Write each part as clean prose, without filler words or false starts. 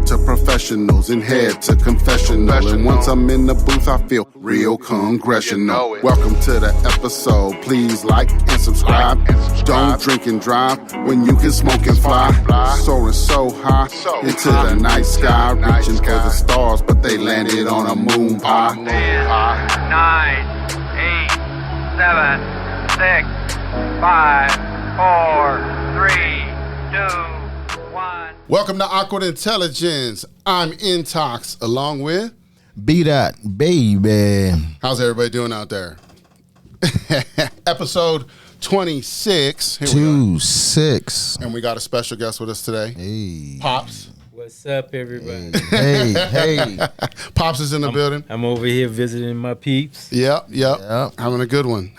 to professionals and head to confessional. And once I'm in the booth, I feel real congressional. Welcome to the episode. Please like and subscribe. Don't drink and drive when you can smoke and fly. Soaring so high into the night sky, reaching for the stars, but they landed on a moon pie. 10, 9, 8, 7, 6, 5, 4, 3, 2, 1. Welcome to Awkward Intelligence. I'm Intox, along with BDot, baby. How's everybody doing out there? Episode 26. Here we 26. are. And we got a special guest with us today. Hey. Pops. What's up, everybody? Hey. Pops is in the building. I'm over here visiting my peeps. Yep. Yep. Having a good one.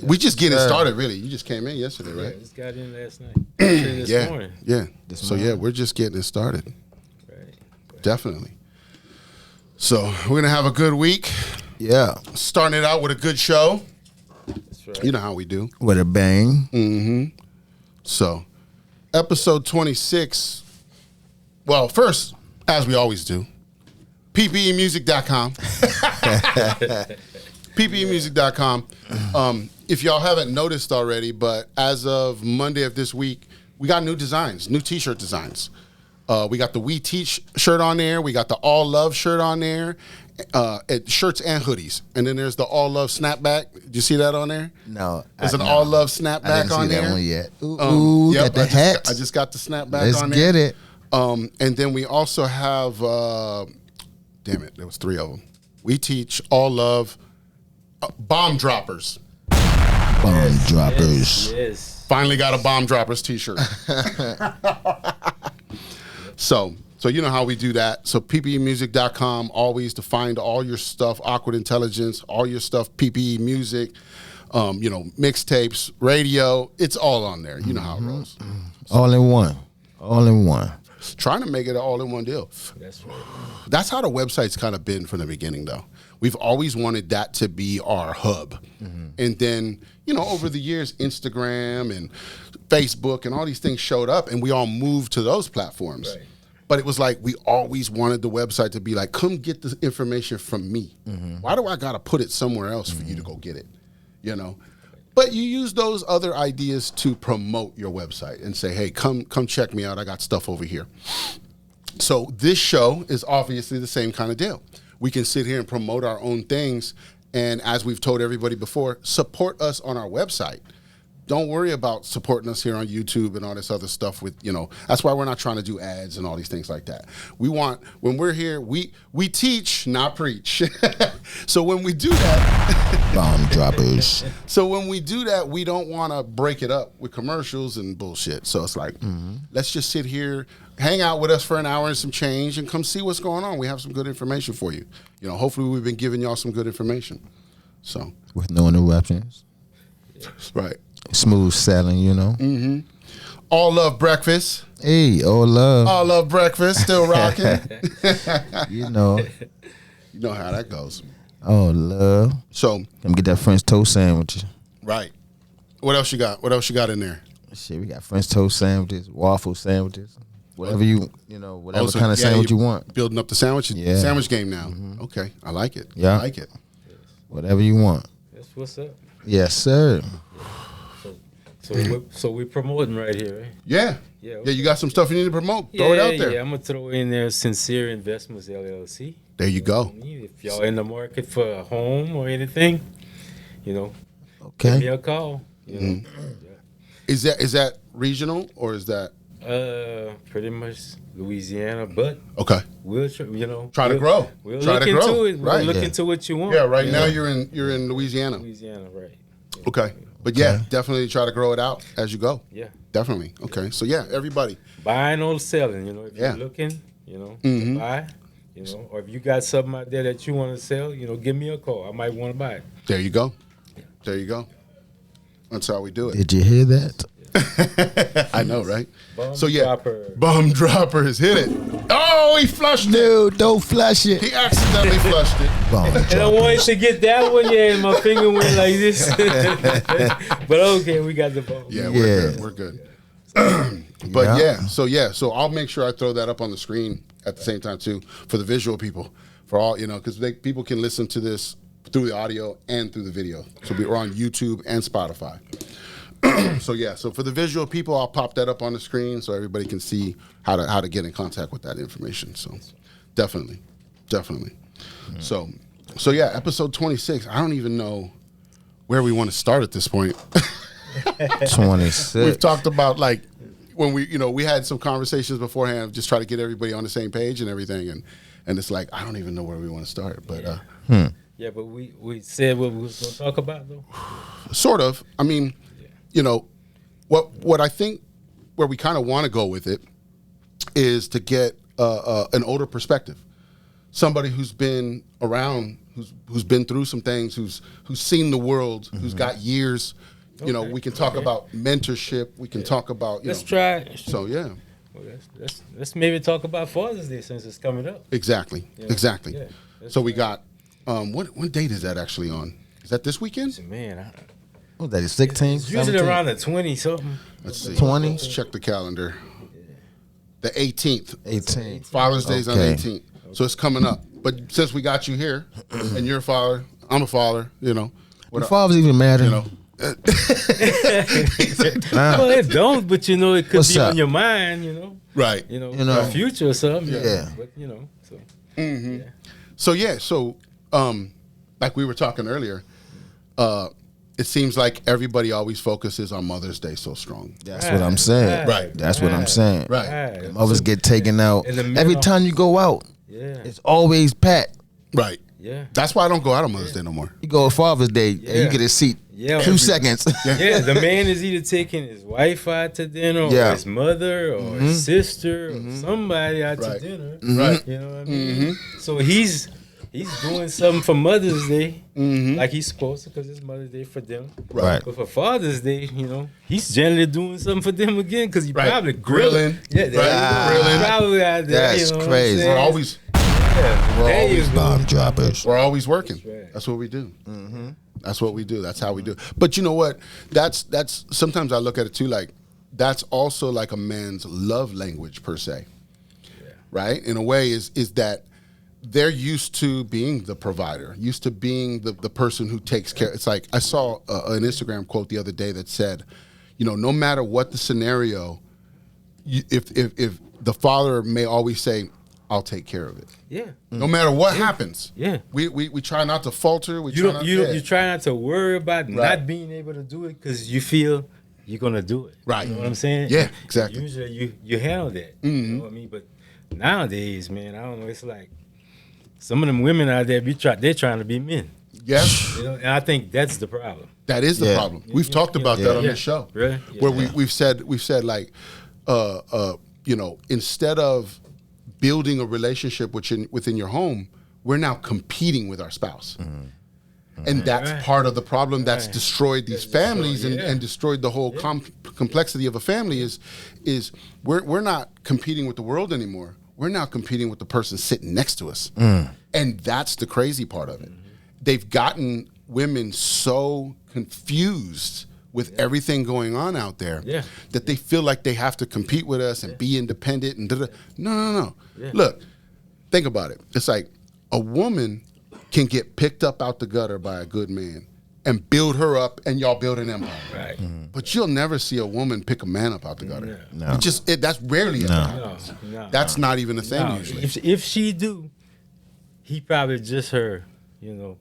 We just getting started, really. You just came in yesterday, Yeah, right? just got in last night. This morning. Yeah. We're just getting it started. Right. Definitely. So we're going to have a good week. Yeah. Starting it out with a good show. That's right. You know how we do. With a bang. Mm-hmm. So, episode 26. Well, first, as we always do, ppeintox.com. ppeintox.com. If y'all haven't noticed already, but as of Monday of this week, we got new designs, new t-shirt designs. We got the We Teach shirt on there. We got the All Love shirt on there. Shirts and hoodies. And then there's the All Love snapback. Did you see that on there? No. There's an All Love I snapback didn't on see there. that one yet. Ooh, Yep, got the hat. I just got the snapback Let's on there. get it. And then we also have, damn it, there was 3 of them. We Teach, All Love, Bomb Droppers. Bomb droppers. Yes. Finally got a Bomb Droppers t-shirt. So you know how we do that. So ppeintox.com, always to find all your stuff, Awkward Intelligence, all your stuff, PPE Music, mixtapes, radio. It's all on there. You know how it rolls. All in one. Trying to make it an all-in-one deal. That's right. That's how the website's kind of been from the beginning, though. We've always wanted that to be our hub. And then, over the years, Instagram and Facebook and all these things showed up, and we all moved to those platforms. Right. But it was like we always wanted the website to be like, come get the information from me. Why do I got to put it somewhere else for you to go get it? But you use those other ideas to promote your website and say, hey, come check me out. I got stuff over here. So this show is obviously the same kind of deal. We can sit here and promote our own things. And as we've told everybody before, support us on our website. Don't worry about supporting us here on YouTube and all this other stuff with, that's why we're not trying to do ads and all these things like that. We want, when we're here, we teach, not preach. So when we do that, Bomb droppers. so when we do that, we don't want to break it up with commercials and bullshit. So it's like, let's just sit here, hang out with us for an hour and some change and come see what's going on. We have some good information for you. Hopefully we've been giving y'all some good information. So. With no interruptions. Right. Smooth selling, All Love Breakfast. Hey, all love. All Love Breakfast. Still rocking. You know. You know how that goes. All love. So. Come get that French toast sandwich. Right. What else you got? What else you got in there? Shit, we got French toast sandwiches, waffle sandwiches, whatever whatever So, kind of sandwich you want. Building up the sandwich game now. Okay. I like it. Yeah. I like it. Whatever you want. That's what's up. Yes, sir. So we're promoting right here, right? Yeah. Yeah. Yeah, you got some stuff you need to promote. Throw it out there. Yeah, I'm going to throw in there Sincere Investments LLC. There you go. If y'all in the market for a home or anything, give me Okay. a call. Is that regional or is that Pretty much Louisiana, but okay? we'll Try to grow. We'll Try look to grow. into it. Right. We'll look Yeah. into what you want. Yeah. Right now you're in Louisiana. Louisiana, right? Okay. But yeah, definitely try to grow it out as you go. Yeah. Definitely. Okay. So yeah, everybody. Buying or selling, if Yeah. you're looking, to buy, or if you got something out there that you want to sell, give me a call. I might want to buy it. There you go. There you go. That's how we do it. Did you hear that? I know, right? Bum So yeah, dropper. Bum Droppers hit it. Oh, he flushed it. Dude, don't flush it. He accidentally flushed it. Bomb And I droppers. wanted to get that one, and my finger went like this. But okay, we got the ball. Yeah, Yeah. we're good. But so I'll make sure I throw that up on the screen at the same time too for the visual people, for all, because people can listen to this through the audio and through the video. So we're on YouTube and Spotify. So for the visual people, I'll pop that up on the screen so everybody can see how to get in contact with that information. So definitely. So yeah, episode 26. I don't even know where we want to start at this point. 26. We've talked about like when we had some conversations beforehand, just try to get everybody on the same page and everything, and it's like I don't even know where we want to start. But yeah, but we said what we was gonna talk about though. Sort of. I mean, what I think where we kind of want to go with it is to get an older perspective, somebody who's been around, who's been through some things, who's seen the world, who's got years. Okay. We can talk about mentorship. We can talk about Let's try. So yeah. Well, let's maybe talk about Father's Day since it's coming up. Exactly. Yeah. So we got what date is that actually on? Is that this weekend? Man, What that is 16? it's usually around the 20 something. Let's see. 20? Let's check the calendar. The 18th. 18. Father's Day's on the Okay. 18th. So it's coming up. But since we got you here, and you're a father, I'm a father, Do fathers even matter? Well, it don't, but it could What's be up? on your mind, Right. for the future or something. Yeah. But so. So like we were talking earlier, it seems like everybody always focuses on Mother's Day so strong. That's what I'm saying. Right. That's what I'm saying. Right. Mothers get taken out. In the middle. Every time you go out, Yeah. it's always packed. Right. Yeah. That's why I don't go out on Mother's Day no more. You go to Father's Day, and you get a seat. Yeah. 2 seconds. Yeah, the man is either taking his wife out to dinner, or Yeah. his mother, or his sister, or somebody out to Right. dinner. Right. You know what I mean? So he's doing something for Mother's Day, like he's supposed to, because it's Mother's Day for them. Right. But for Father's Day, he's generally doing something for them again, because he Right. probably Grilling. Yeah, Right. Grilling. probably out there. That's you know crazy. We're always There you go. bomb droppers. We're always working. right. That's what we do. That's what we do. That's how we do. But you know what? That's sometimes I look at it too, like that's also like a man's love language per se. Right? In a way is that they're used to being the provider, used to being the person who takes care. It's like I saw an Instagram quote the other day that said, no matter what the scenario, if the father may always say, I'll take care of it. Yeah. No matter what happens. Yeah. We try not to falter. You try not to worry about not being able to do it because you feel you're gonna do it. Right. You know what I'm saying? Yeah, exactly. Usually you handle that. You know what I mean? But nowadays, man, I don't know. It's like some of them women out there they're trying to be men. Yes. And I think that's the problem. That is the Yeah. problem. We've talked about that on Yeah. this show. Really? Where Yeah. we've said like instead of building a relationship within your home, we're now competing with our spouse. And that's Right. part of the problem that's destroyed these families destroyed, and destroyed the whole complexity of a family is we're not competing with the world anymore. We're now competing with the person sitting next to us. And that's the crazy part of it. They've gotten women so confused with everything going on out there that they feel like they have to compete with us and be independent and No. Yeah. Look, think about it. It's like a woman can get picked up out the gutter by a good man and build her up and y'all build an empire. Right. But you'll never see a woman pick a man up out the gutter. No. That's rarely ever happens. No. That's not even a thing No. usually. If she do, he probably just her,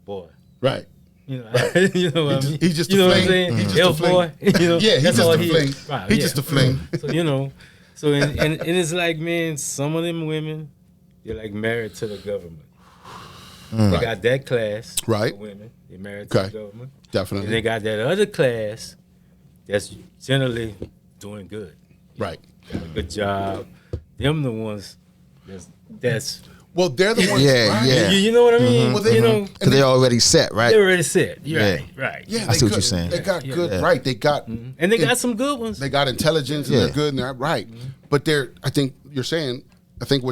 boy. Right. You know what I mean? He's just you a know what I'm fling. saying? He's just a Elf fling. boy. Yeah, he's that's just all a he fling. is. Right, He's just a fling. So and it's like, man, some of them women, they're like married to the government. They got that class Right. of women. They're married to Okay. the government. Definitely. And they got that other class that's generally doing good. Right. Got a good job. Them the ones that's Well, they're the ones. Yeah, right? yeah. you know what I mean? Well, they- you know, Because they're already set, right? they're already set. Yeah. Right. Yeah, I they see what good. you're saying. They got good. Yeah. Right. They got. And they got some good ones. They got intelligence and Yeah. they're good and they're right. But I think what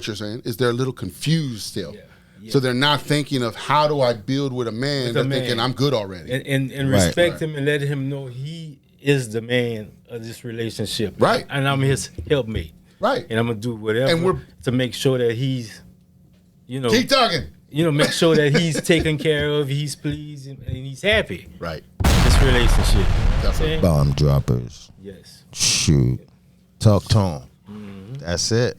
you're saying is they're a little confused still. Yeah. So they're not thinking of how do I build with a man. With a They're thinking man. I'm good already. and Right. respect him and let him know he is the man of this relationship. Right. And I'm his helpmate. Right. And I'm gonna do whatever And we're- to make sure that he's, you know, Keep talking. make sure that he's taken care of, he's pleased, and he's happy. Right. This relationship. You know what I'm Definitely. saying? Bomb droppers. Yes. Shoot. Talk to him. That's it.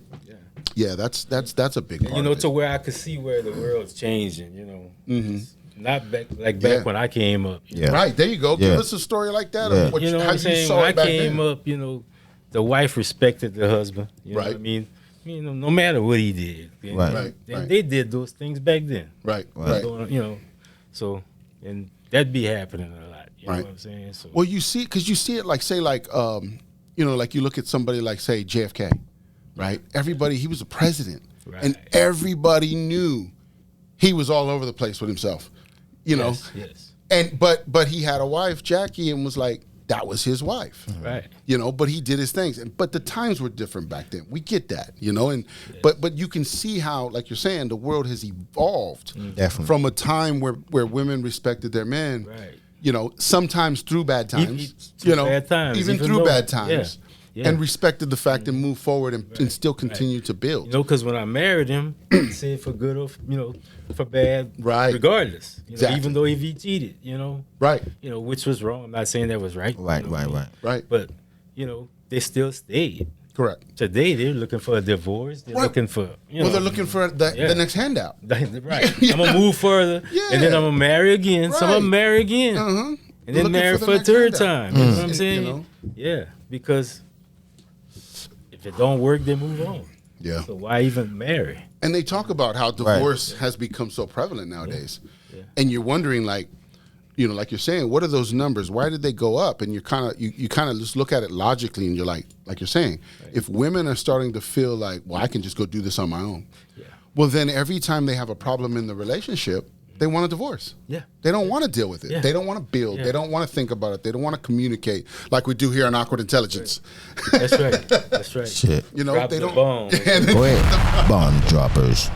Yeah, that's a big part. You know, of it. to where I could see where the world's changing. You know, not back Yeah. when I came up. Yeah. Right, there you go. Yeah. Give us a story like that. Yeah. Of what You know how what I'm you saying? saw When I it back came then. up, you know, the wife respected the husband. You know Right. what I mean? You know, no matter what he did. And, Right. Right, and right. they did those things back then. Right, Right. right. You know, so, and that'd be happening a lot. You Right. know what I'm saying? So, Well, you see, because you see it like, say, like, you know, like you look at somebody like, say, JFK, right? Everybody, he was a president, Right. and everybody knew he was all over the place with himself, you know. yes. And but he had a wife, Jackie, and was like, that was his wife, Right. you know. But he did his things, but the times were different back then. We get that, you know. And but you can see how, like you're saying, the world has evolved Definitely. from a time where women respected their men. Right. You know, sometimes through bad times, through you know, bad times, even even through though- bad times, yeah. and respected the fact and moved forward and still continue to build. You know, because when I married him, say for good or for bad, Right. regardless. You know, Exactly. even though if he cheated, you know, Right, which was wrong. I'm not saying that was right. Right, you know what I right, mean? right. right, But they still stayed. correct. Today they're looking for a divorce. They're Right. looking for Well, they're looking for the Yeah. next handout. right. Yeah. I'm gonna move further, Yeah. and then I'm gonna marry again. So I'm Right. gonna marry again, Uh-huh. and then Looking marry the for a next third handout. time. You know what I'm And, saying? you know, Yeah, because if it don't work, they move on. yeah. So why even marry? And they talk about how divorce has become so prevalent nowadays. Yeah. And you're wondering, like, you know, like you're saying, what are those numbers? Why did they go up? And you're kind of you kind of just look at it logically, and you're like you're saying, if women are starting to feel like, well, I can just go do this on my own. Yeah. Well, then every time they have a problem in the relationship, they want a divorce. Yeah. They don't want to deal with it. Yeah. They don't want to build. Yeah. They don't want to think about it. They don't want to communicate like we do here on Awkward Intelligence. That's right. That's right. Shit. You know, Drop they the don't. bomb. Go ahead. Bomb droppers.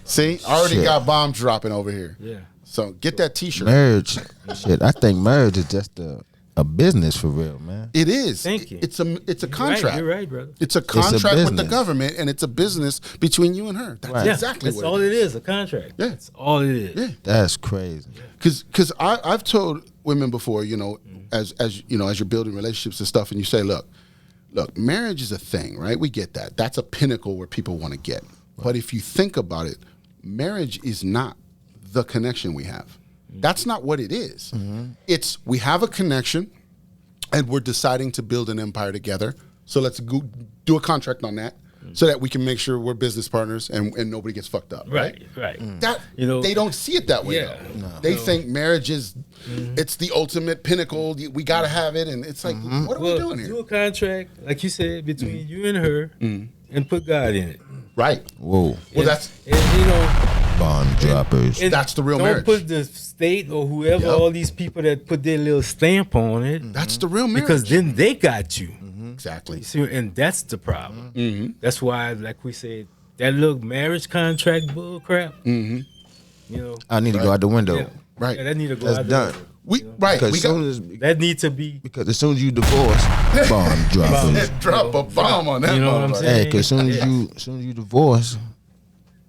See, I already Shit. got bombs dropping over here. Yeah. So get that T-shirt. Marriage. Shit. I think marriage is just a business for real, man. It is. Thank you. It's a You're contract. right, you're right, brother. It's a contract with the business. government, and it's a business between you and her. That's Right. exactly That's what all it is. A contract. Yeah. That's all it is. Yeah. That's crazy. Because I've told women before, you know, as you know, as you're building relationships and stuff, and you say, look, marriage is a thing, right? We get that. That's a pinnacle where people want to get. But if you think about it, marriage is not the connection we have. That's not what it is. It's we have a connection, and we're deciding to build an empire together. So let's go do a contract on that, so that we can make sure we're business partners and nobody gets fucked up. Right. Right. That You know, they don't see it that way. Yeah. Though. They think marriage is it's the ultimate pinnacle. We gotta have it, and it's like, what are we doing do here? a contract, like you said, between you and her, and put God in it. Right. Whoa. Well, that's And you know, Bomb droppers. and That's the real don't marriage. put the state or whoever, Yep. all these people that put their little stamp on it, that's the real marriage. because then they got you. exactly. You see, and that's the problem. That's why, like we said, that little marriage contract bull crap. You know, I need to go out the window. yeah. Right. Yeah, that need to go That's out the done. window. We right. Because We as soon got as That need to be. because as soon as you divorce, bomb droppers. drop a bomb on that. You know what I'm motherfucker. saying? Hey, because as soon as you divorce,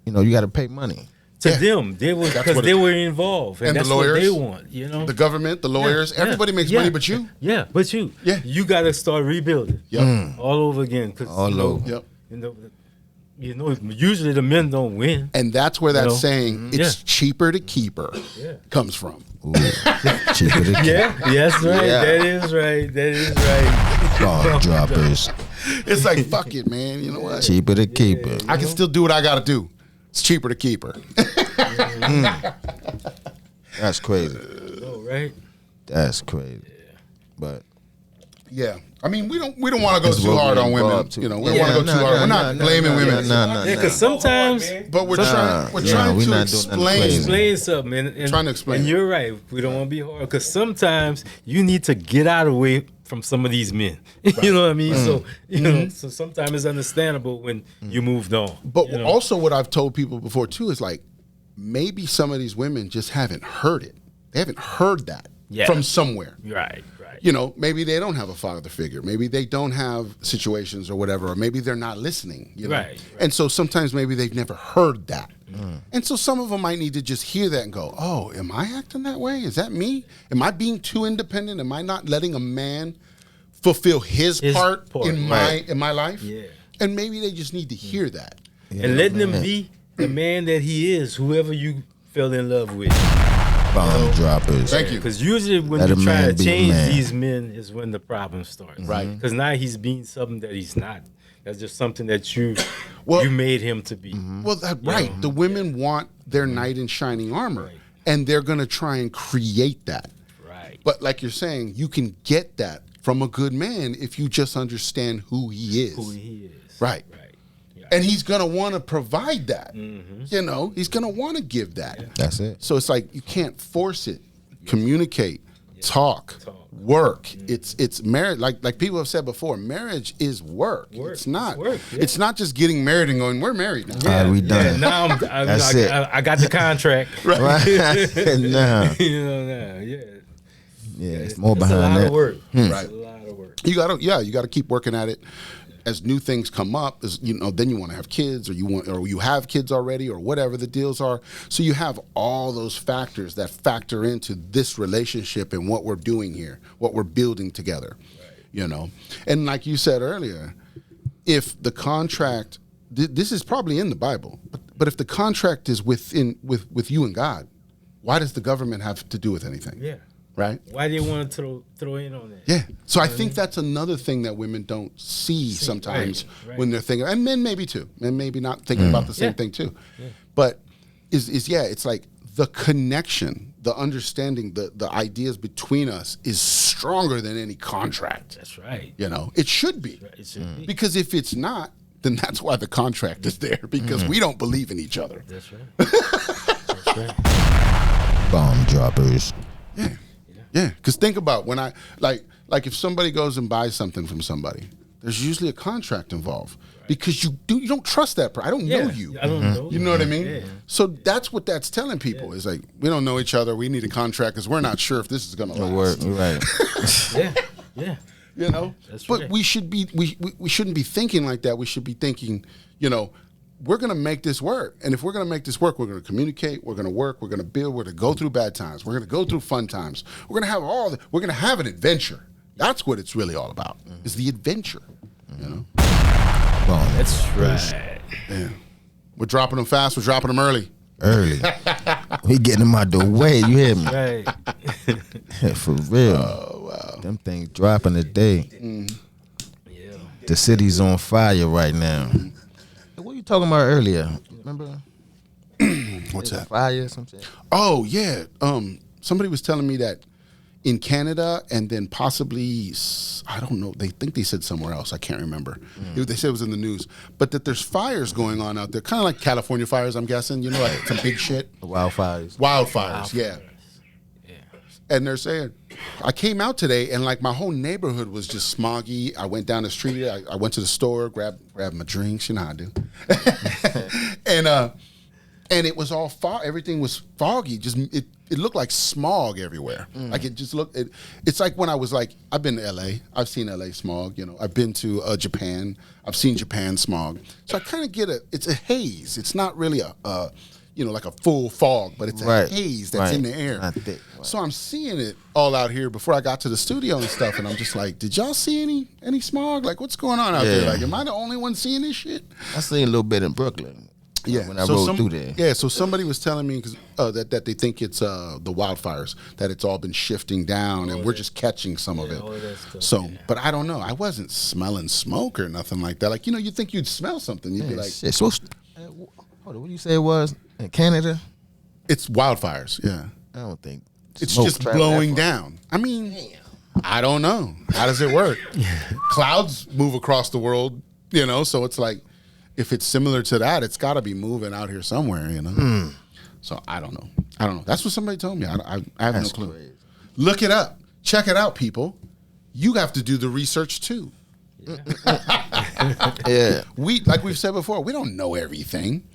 you know you got to pay money. To Yeah. them, they were That's because what they it- were involved, and And the that's what they lawyers, want. You know, The government, the lawyers, Yeah, everybody makes yeah, money, but you. Yeah, but you. Yeah. You got to start rebuilding. Yep. All over again. Cause, All you know, over. Yep. You know, usually the men don't win. And that's where that You know? saying "it's Yeah. cheaper to keep her" Yeah. comes from. Ooh, cheaper than Yeah, yes, right. Yeah. That is right. That is right. bomb droppers. It's like fuck it, man. You know what? Cheaper to keep it. I can still do what I got to do. It's cheaper to keep her. That's crazy. Oh, right. That's crazy. But Yeah. I mean, we don't want to go That's too what hard we on women. involved too. You know, we don't Yeah, want to go too nah, hard. nah, We're not nah, blaming nah, women. nah. Yeah, because sometimes But we're trying to not doing nothing explain. crazy. explain something. And, Trying to explain And it. you're right. We don't want to be hard because sometimes you need to get out of the way from some of these men. You know what I mean? So you know, so sometimes it's understandable when you moved on. But you know? also, what I've told people before too is like, maybe some of these women just haven't heard it. They haven't heard that Yeah. from somewhere. right. Right. You know, maybe they don't have a father figure. Maybe they don't have situations or whatever, or maybe they're not listening. You know? Right. And so sometimes maybe they've never heard that. And so some of them might need to just hear that and go, oh, am I acting that way? Is that me? Am I being too independent? Am I not letting a man fulfill his part in my life? Yeah. And maybe they just need to hear that. And letting him be the man that he is, whoever you fell in love with. Bomb droppers. Thank you. Because usually when Let you a try man to be a change man. these men is when the problem starts. Right. Because now he's being something that he's not. That's just something that you Well- made him to be. Well, right. The women want their knight in shining armor, Right. and they're going to try and create that. Right. But like you're saying, you can get that from a good man if you just understand who he is. Who he is. Right. Right. Yeah. And he's going to want to provide that. You know, he's going to want to give that. That's it. So it's like you can't force it. Communicate, talk, work. It's marriage. Like people have said before, marriage is work. It's not. It's work, yeah. It's not just getting married and going, we're married now. All right, we done. Now That's it. I got the contract. Right. Nah. You know, now, yeah. Yeah, it's more It's a behind lot that. of work. Right. It's a lot of work. You gotta keep working at it. As new things come up, as you know, then you want to have kids, or you have kids already, or whatever the deals are. So you have all those factors that factor into this relationship and what we're doing here, what we're building together. You know, and like you said earlier, if the contract, this is probably in the Bible, but if the contract is with you and God, why does the government have to do with anything? Yeah. Right. Why do you want to throw in on that? Yeah. So I think that's another thing that women don't see sometimes right. when they're thinking, and men maybe too, and maybe not thinking about the same thing too. But it's like the connection, the understanding, the ideas between us is stronger than any contract. That's right. You know, it should be. It should be. Because if it's not, then that's why the contract is there, because we don't believe in each other. That's right. That's right. Bomb droppers. Yeah, because think about when I like if somebody goes and buys something from somebody, there's usually a contract involved because you don't trust that person. I don't know you. I don't know. You know what I mean? Yeah. So that's what that's telling people is like we don't know each other. We need a contract because we're not sure if this is going to Work. last. Right. Yeah. Yeah. You know, That's but right. we should be we shouldn't be thinking like that. We should be thinking, you know, we're going to make this work. And if we're going to make this work, we're going to communicate, we're going to work, we're going to build, we're going to go through bad times, we're going to go through fun times. We're going to have we're going to have an adventure. That's what it's really all about, is the adventure, you know? Bomb. That's right. Yeah. We're dropping them fast, we're dropping them early. Early. We getting them out the way. You hear me? Right. For real. Oh, wow. Them things dropping today. Yeah. The city's on fire right now. What were you talking about earlier? Remember? What's that? Fire or something? Oh, yeah. Somebody was telling me that in Canada and then possibly, I don't know, they think they said somewhere else. I can't remember. They said it was in the news. But that there's fires going on out there, kind of like California fires, I'm guessing. You know, like some big shit. The wildfires. Wildfires, yeah. And they're saying, I came out today and like my whole neighborhood was just smoggy. I went down the street. I went to the store, grabbed my drinks. You know how I do. And it was all everything was foggy. Just it looked like smog everywhere. Like it just looked. It's like when I was like, I've been to LA. I've seen LA smog. You know, I've been to Japan. I've seen Japan smog. So I kind of get it's a haze. It's not really a like a full fog, but it's a haze that's in the air. Not thick. Right. So I'm seeing it all out here before I got to the studio and stuff, and I'm just like, did y'all see any smog? Like, what's going on out there? Like, am I the only one seeing this shit? I seen a little bit in Brooklyn. Yeah, When I rode through there. Yeah, so somebody was telling me that they think it's the wildfires, that it's all been shifting down, and we're just catching some of all that stuff, it. So, yeah. but I don't know. I wasn't smelling smoke or nothing like that. Like, you'd think you'd smell something. You'd be like, Shit, hold on, what do you say it was? In Canada? it's wildfires. Yeah. I don't think. It's smoke just travel blowing that far. down. I mean, I don't know. How does it work? Clouds move across the world, so it's like, if it's similar to that, it's got to be moving out here somewhere, So I don't know. That's what somebody told me. I have That's no clue. crazy. Look it up. Check it out, people. You have to do the research too. Yeah. Like we've said before, we don't know everything.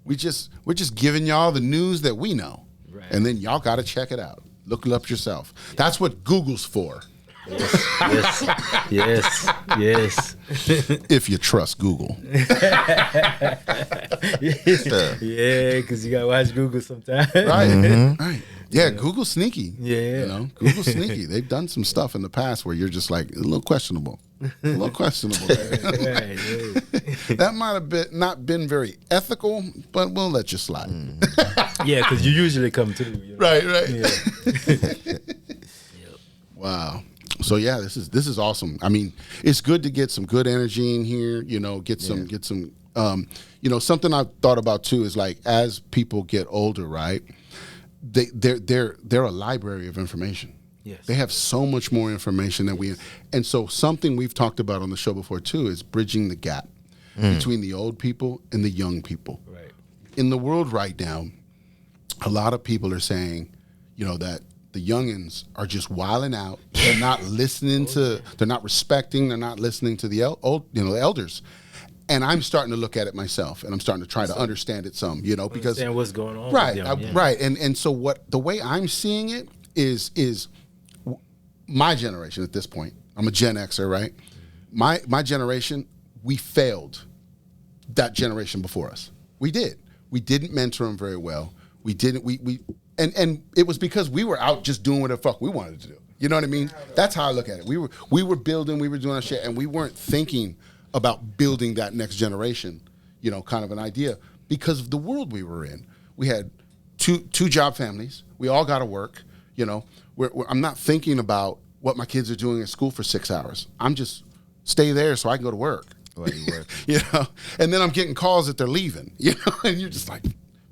We're just giving y'all the news that we know. Right. And then y'all got to check it out. Look it up yourself. That's what Google's for. Yes. If you trust Google. Yeah, because you gotta watch Google sometimes. Right. Right. Yeah, Google's sneaky. Yeah. You know, Google's sneaky. They've done some stuff in the past where you're just like, a little questionable. A little questionable. Right, That might have been not been very ethical, but we'll let you slide. yeah, because you usually come through. You know? Right, right. Yeah. Wow. So yeah, this is awesome. I mean, it's good to get some good energy in here, you know, get some you know, something I've thought about too is like as people get older, right? They're a library of information. Yes. They have so much more information than we, and so something we've talked about on the show before too is bridging the gap between the old people and the young people. Right. In the world right now, a lot of people are saying, you know, that the youngins are just wilding out. They're not listening they're not respecting, they're not listening to the the elders. And I'm starting to look at it myself, and I'm starting to try to understand it some, you know, because Understand what's going on. right, with them, yeah. right, and so the way I'm seeing it is my generation at this point. I'm a Gen Xer, right? My generation, we failed that generation before us. We did. We didn't mentor them very well. We didn't. And it was because we were out just doing what the fuck we wanted to do. You know what I mean? That's how I look at it. We were building, we were doing our shit, and we weren't thinking about building that next generation, you know, kind of an idea because of the world we were in. We had two job families. We all got to work, you know. I'm not thinking about what my kids are doing at school for 6 hours. I'm just stay there so I can go to work. Well, you work. You know, and then I'm getting calls that they're leaving, you know, and you're just like,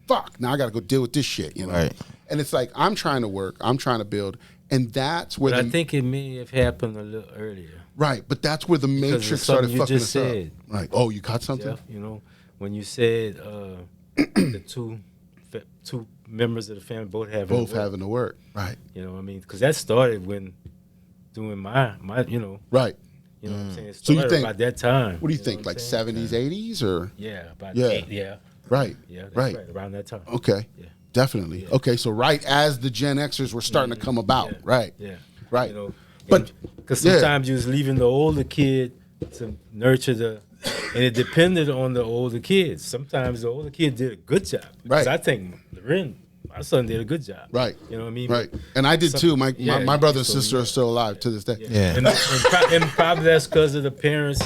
fuck, now I got to go deal with this shit, you know. Right. And it's like, I'm trying to work, I'm trying to build, and that's where But I think it may have happened a little earlier. right, but that's where the Because matrix of started something you fucking just us said. up. Right. Oh, you caught something? Jeff, you know, when you said the two members of the family both having To work. Right. you know what I mean? Because that started when doing my you know, Right. you know what I'm saying? It So you started think- about that time. What do you know think, what like I'm saying? 70s, 80s, or? Yeah, about Yeah. 8, yeah. Right. Yeah, that's Right. right. Around that time. Okay. Yeah. Definitely. Yeah. Okay, so right as the Gen Xers were starting to come about. Yeah. Right. Yeah. Right. You know, But- because yeah. sometimes you was leaving the older kid to nurture and it depended on the older kids. Sometimes the older kid did a good job. Because Right. I think my son did a good job. Right. You know what I mean? Right. And I did too. My brother and so, sister are still alive to this day. Yeah. And probably that's because of the parents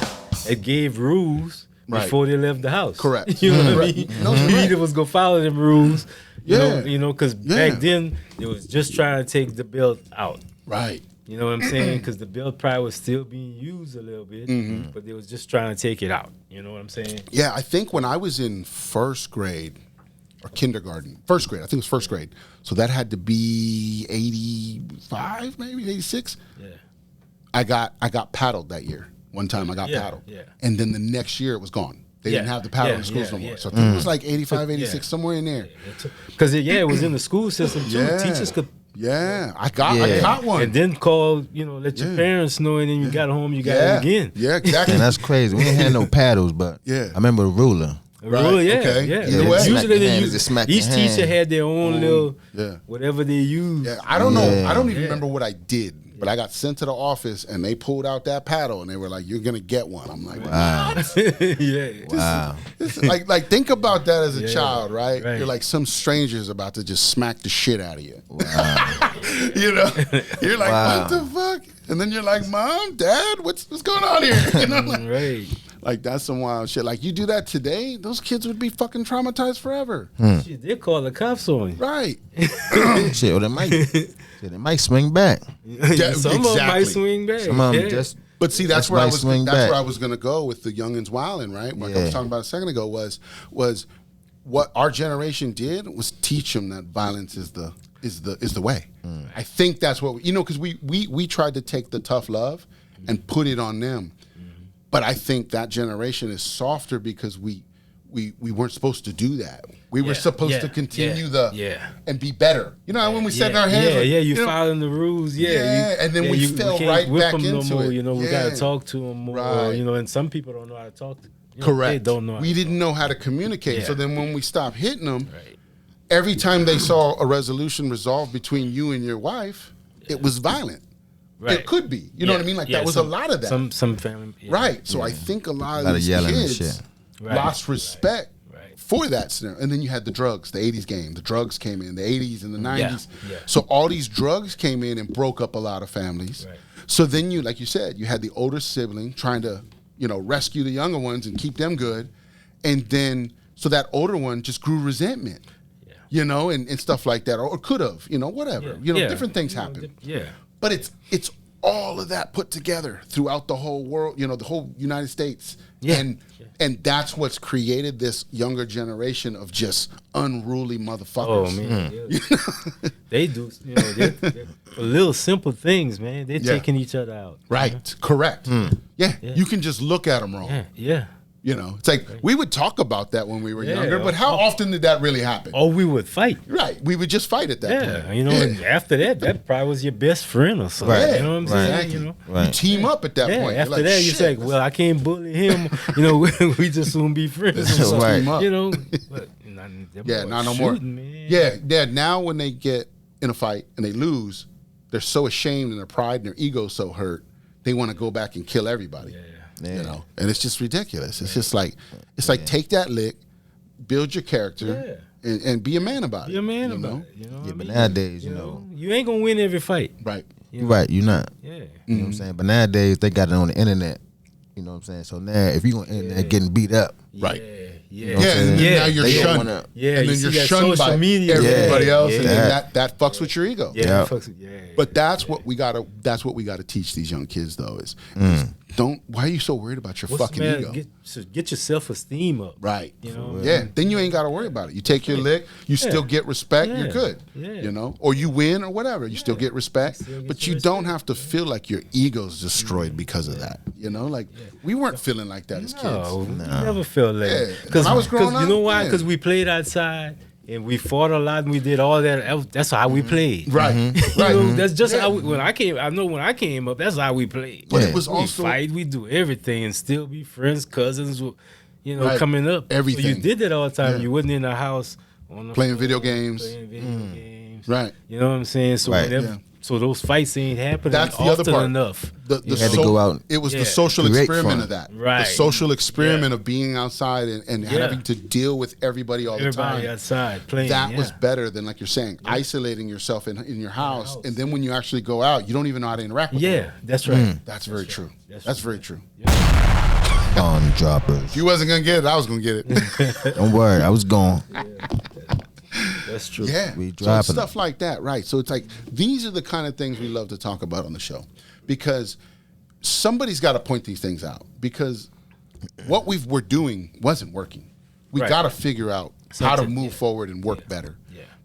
that gave rules Right. before they left the house. Correct. You know what I Right. mean? No, you're You right. either was gonna follow them rules. Yeah. You know, because Yeah. back then it was just trying to take the belt out. Right. You know what I'm saying? Because the belt probably was still being used a little bit, but they was just trying to take it out. You know what I'm saying? Yeah, I think when I was in first grade or kindergarten, first grade, I think it was first grade. So that had to be 85, maybe 86. Yeah. I got paddled that year. One time I got Yeah, paddled. yeah. And then the next year it was gone. They didn't Yeah, have the paddle yeah, in schools yeah, no more. yeah. So I think it was like 85, 86, Yeah. somewhere in there. Because it was in the school system too. Yeah. Teachers could, Yeah, I got one. and then call, let your Yeah. parents know, and then you got home, you got it again. Yeah, exactly. And that's crazy. We ain't had no paddles, but Yeah. I remember a ruler. Right, Really, yeah, okay. yeah. Either way. Smack Usually your they hand, use, just smack each your teacher hand. had their own little yeah. whatever they used. Yeah, I don't know. Yeah. I don't even remember what I did, but I got sent to the office and they pulled out that paddle and they were like, "You're gonna get one." I'm like, Wow. Yeah. Wow. This is like think about that as a Yeah, child, right? right. You're like some stranger's about to just smack the shit out of you. Wow. You know, you're like, Wow. what the fuck? And then you're like, Mom, Dad, what's going on here? You know, Right. like that's some wild shit. Like you do that today, those kids would be fucking traumatized forever. Shit, they call the cops on you. Right. Shit, or they might swing back. Some of them exactly. might swing back. Some of them yeah. just But see, that's That's where I might was. swing That's back. where I was going to go with the youngins wilding, right? Like I Yeah. was talking about a second ago was what our generation did was teach them that violence is the way. I think that's what because we tried to take the tough love and put it on them, but I think that generation is softer because we weren't supposed to do that. We were supposed to continue and be better. You know, when we set in our hands. Yeah, like, you know, following the rules. Yeah, Yeah, and then we fell can't right whip back them into no more. it. You know, we Yeah. gotta talk to them more. Right. And some people don't know how to talk to. Correct. They don't know. How we to didn't know how to communicate. Yeah. So then when we stopped hitting them, Right. every time they saw a resolution resolved between you and your wife, it was violent. It could be. You know what I mean? Like that was a lot of that. Some family. Yeah. Right. So I think a lot of these yelling and kids shit. lost respect Right. for that scenario. And then you had the drugs, the 80s game. The drugs came in, the 80s and the 90s. Yeah. So all these drugs came in and broke up a lot of families. Right. So then you, like you said, you had the older sibling trying to, rescue the younger ones and keep them good. And then, so that older one just grew resentment. And stuff like that, or could have, whatever. Different things happen. But it's all of that put together throughout the whole world, the whole United States. And that's what's created this younger generation of just unruly motherfuckers. Oh man, they do. They're for little simple things, man. They're taking each other out. Right. Correct. Yeah. You can just look at them wrong. Yeah. It's like we would talk about that when we were younger, but how often did that really happen? Oh, we would fight. Right. We would just fight at that point. And after that probably was your best friend or something. Right. You know what I'm saying? Exactly. You team up at that point. After that, you say, well, I can't bully him. We just soon be friends. Team up. But not no more. Man. Yeah. Now when they get in a fight and they lose, they're so ashamed and their pride and their ego so hurt, they want to go back and kill everybody. And it's just ridiculous. It's just like take that lick, build your character, and be a man about it. Be a man about it. But nowadays, you ain't gonna win every fight. Right. Right, you're not. Yeah. You know what I'm saying? But nowadays they got it on the internet. You know what I'm saying? So now if you on the internet getting beat up, right. You know what I'm saying? And now you're They don't shunned. wanna- And then you're that shunned by social media. everybody else, and then Yeah. that fucks with your ego. Yeah. But that's what we gotta teach these young kids though is why are you so worried about your fucking ego? Get your self-esteem up. Right. Yeah. Then you ain't gotta worry about it. You take your lick, you still get respect, you're good. Yeah. Or you win or whatever, you still get respect. But you don't have to feel like your ego's destroyed because of that. We weren't feeling like that as kids. No, we never felt like that. When I was growing up, you know why? Because we played outside and we fought a lot and we did all that. That's how we played. Right. Right. That's just how when I came up, that's how we played. But it was we also fight, we do everything and still be friends, cousins, Right. coming up. Everything. So you did that all the time. Yeah. You wasn't in the house on the Playing phone, video games. Right. You know what I'm saying? So Right. So those fights ain't happening That's the other often part. enough. You had to go out. It was the social Create experiment fun. of that. Right. The social experiment of being outside and having to deal with everybody all the time. Everybody outside playing. That was better than, like you're saying, isolating yourself in your house. And then when you actually go out, you don't even know how to interact with people. That's right. That's very true. That's very true. on droppers. If you wasn't going to get it, I was going to get it. Don't worry, I was gone. That's true. Yeah. We So it's dropping stuff like that, right? So it's like these are the kind of things we love to talk about on the show because somebody's got to point these things out because what we're doing wasn't working. We Right. got to figure out how to move forward and work better.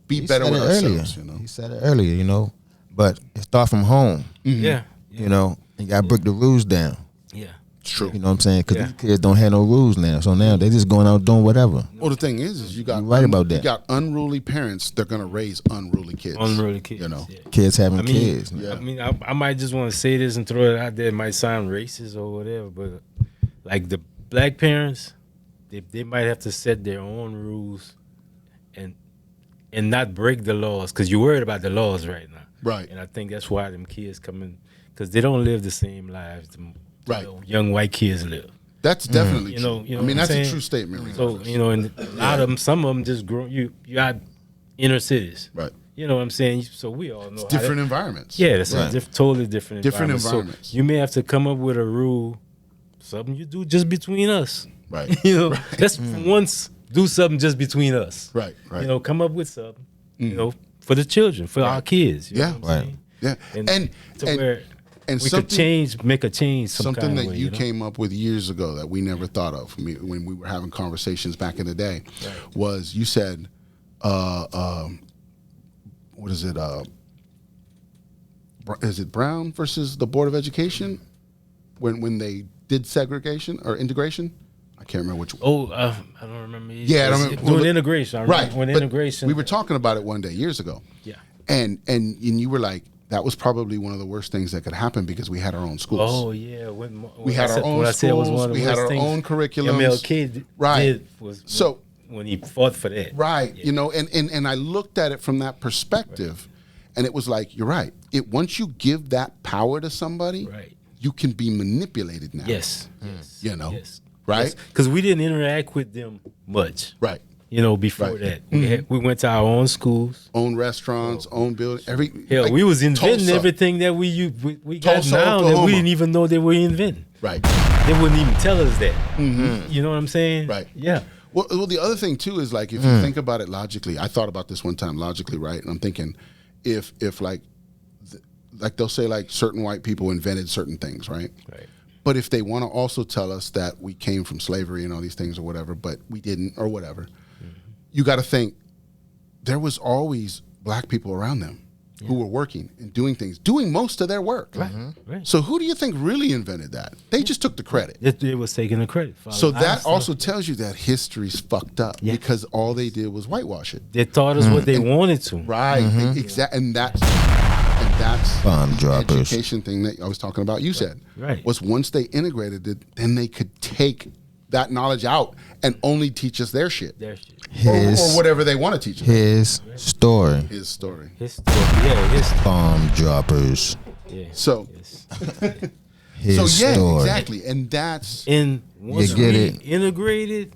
Be better with ourselves, you know. He said it earlier, you know, but it start from home. Yeah. You know, you got to break the rules down. Yeah. It's true. You know what I'm saying? Because Yeah. these kids don't have no rules now. So now they just going out doing whatever. Well, the thing is you got You're right about that. You got unruly parents. They're going to raise unruly kids. Unruly kids. You know. Yeah. Kids having I mean, kids. Yeah. I mean, I might just want to say this and throw it out there. It might sound racist or whatever, but like the black parents, they might have to set their own rules and not break the laws because you're worried about the laws right now. Right. And I think that's why them kids come in because they don't live the same lives the Right. young white kids live. That's definitely You true. know I what mean, I'm that's saying? a true statement. Rick. So, you know, and a lot of them, some of them just grow. You got inner cities. Right. You know what I'm saying? So we all know. Different environments. Yeah, that's Right. a totally different Different environment. environments. So you may have to come up with a rule, something you do just between us. Right. You know, let's for once do something just between us. Right. Right. You know, come up with something, you know, for the children, for our kids. You Yeah. know what I'm Right. saying? Yeah. And, to and where and we something- could change, make a change some something kind that of way, you know? came up with years ago that we never thought of when we were having conversations back in the day was you said, what is it? Is it Brown versus the Board of Education when they did segregation or integration? I can't remember which one. Oh, I don't remember. Yeah, I don't remember. Doing Well, integration. I remember Right. when but integration. We were talking about it one day years ago. Yeah. And you were like, that was probably one of the worst things that could happen because we had our own schools. Oh yeah, We had our own schools, we had our own curriculums. MLK Right. did was So- when he fought for that. Right. You know, and I looked at it from that perspective And it was like, you're right. Once you give that power to somebody, Right. you can be manipulated now. Yes. You know, Yes. right? Because we didn't interact with them much. Right. Before Right. that, we went to our own schools. Own restaurants, own building, Hell, like we was inventing Tulsa. everything that we got Tulsa, now that Oklahoma. we didn't even know they were inventing. Right. They wouldn't even tell us that. You know what I'm saying? Right. Yeah. Well, the other thing too is like if you think about it logically, I thought about this one time logically, right? And I'm thinking, if like they'll say like certain white people invented certain things, right? Right. But if they want to also tell us that we came from slavery and all these things or whatever, but we didn't or whatever, you got to think there was always black people around them who were working and doing things, doing most of their work. Right. Right. So who do you think really invented that? They just took the credit. It was taking the credit. For So a lot of that stuff. also tells you that history's fucked up Yeah. because all they did was whitewash it. They taught us what they wanted to. Right. Exactly. And that's Bomb the droppers. education thing that I was talking about. You said Right. was once they integrated it, then they could take that knowledge out and only teach us their shit Their shit. or whatever they want to teach us. His story. His story. His story. Yeah. His. Bomb droppers. Yeah. So, Yes. His so yeah, story. exactly. And that's And once You get we it? integrated,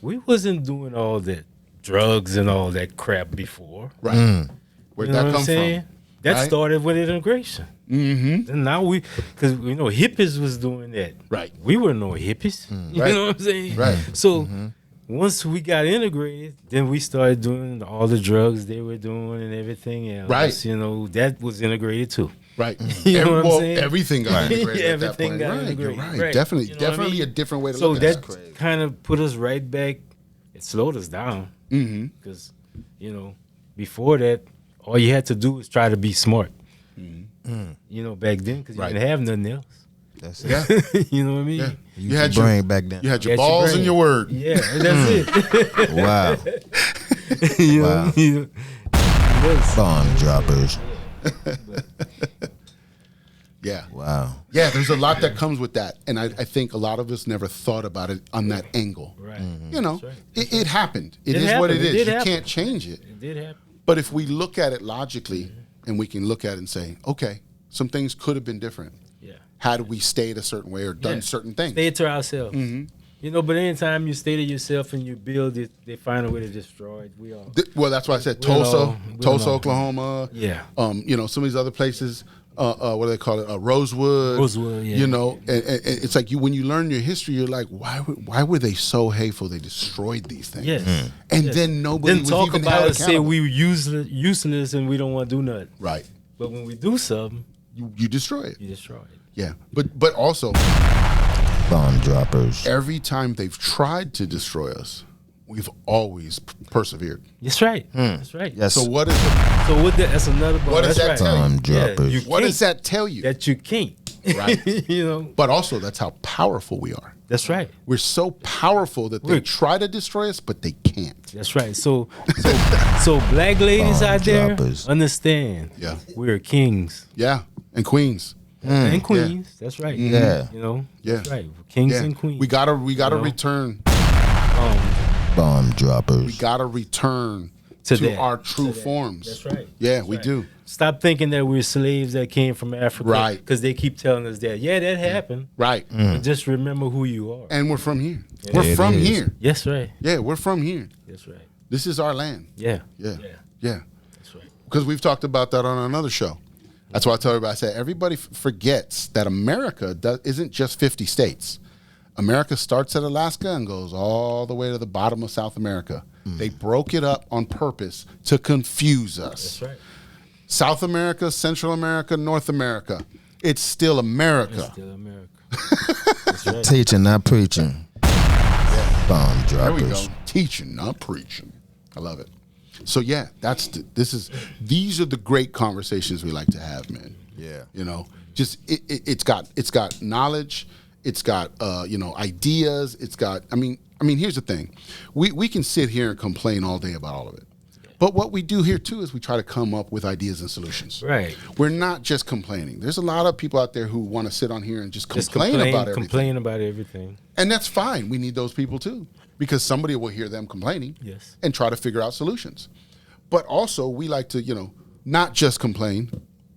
we wasn't doing all that drugs and all that crap before. right. Where'd You know that what come I'm saying? from? That Right? started with integration. Mm-hmm. And now because hippies was doing that. Right. We were no hippies. You Right. know what I'm saying? Right. So once we got integrated, then we started doing all the drugs they were doing and everything else. Right. That was integrated too. Right. You know what I'm well, saying? everything got integrated Yeah, at that everything point. got Right. integrated. You're right. Right. Definitely. You know what I Definitely mean? a different way to So look at that it. kind of put us right back. It slowed us down. Because, before that, all you had to do was try to be smart. Back then, because you Right. didn't have nothing else. That's it. Yeah. You know what I mean? Yeah. You had your brain back then. You had your You had your balls brain. and your word. Yeah, that's it. Wow. You know Wow. what I mean? Yes. Bomb droppers. Yeah. Wow. Yeah, there's a lot that comes with that. And I think a lot of us never thought about it on that angle. Right. You know, That's right. it happened. It is what happened. it It is. did You happen. can't change it. It did happen. But if we look at it logically and we can look at it and say, okay, some things could have been different Yeah. had we stayed a certain way or done Yeah. certain things. Stay to ourselves. But anytime you stay to yourself and you build it, they find a way to destroy it. We all. Well, that's why I said We'll Tulsa, all- Tulsa, we'll all- Oklahoma. Yeah. Some of these other places. What do they call it? Rosewood. Rosewood, yeah. And it's like when you learn your history, you're like, why were they so hateful? They destroyed these things. Yes. And Yes. then nobody Then was talk even about held it, say accountable. we were useless and we don't want to do nothing. Right. But when we do something, You destroy it. you destroy it. Yeah. But also, Bomb droppers. every time they've tried to destroy us, we've always persevered. That's right. That's right. Yes. So what is it? So that's another. What does that's that tell you? Bomb droppers. you What can't- does that tell you? That you can't. Right. But But also, that's how powerful we are. that's right. We're so powerful that they We're- try to destroy us, but they can't. That's right. So black ladies Bomb out there droppers. understand. Yeah. We're kings Yeah. And queens. and queens. That's right. Yeah. Yeah. That's right. Kings Yeah. and queens. We gotta know? return. Bomb droppers. We gotta return To to that. our true To that. forms. That's right. Yeah, That's we right. do. Stop thinking that we're slaves that came from Africa. Right. Because they keep telling us that. Yeah, that happened. Right. But just remember who you are. And we're from here. Yeah, We're it from is. here. Yes, right. Yeah, we're from here. That's right. This is our land. Yeah. Yeah. Yeah. Yeah. That's right. Because we've talked about that on another show. That's why I tell everybody, I say, everybody forgets that America isn't just 50 states. America starts at Alaska and goes all the way to the bottom of South America. They broke it up on purpose to confuse us. That's right. South America, Central America, North America. It's still America. It's still America. That's right. Teaching, not preaching. Bomb There we droppers. go. Teaching, not preaching. I love it. So yeah, these are the great conversations we like to have, man. Yeah. You know, just it's got knowledge, it's got ideas, it's got I mean here's the thing. We can sit here and complain all day about all of it. But what we do here too is we try to come up with ideas and solutions. Right. We're not just complaining. There's a lot of people out there who want to sit on here and just complain about everything. Complain about everything. And that's fine. We need those people too, because somebody will hear them complaining Yes. and try to figure out solutions. But also, we like to, not just complain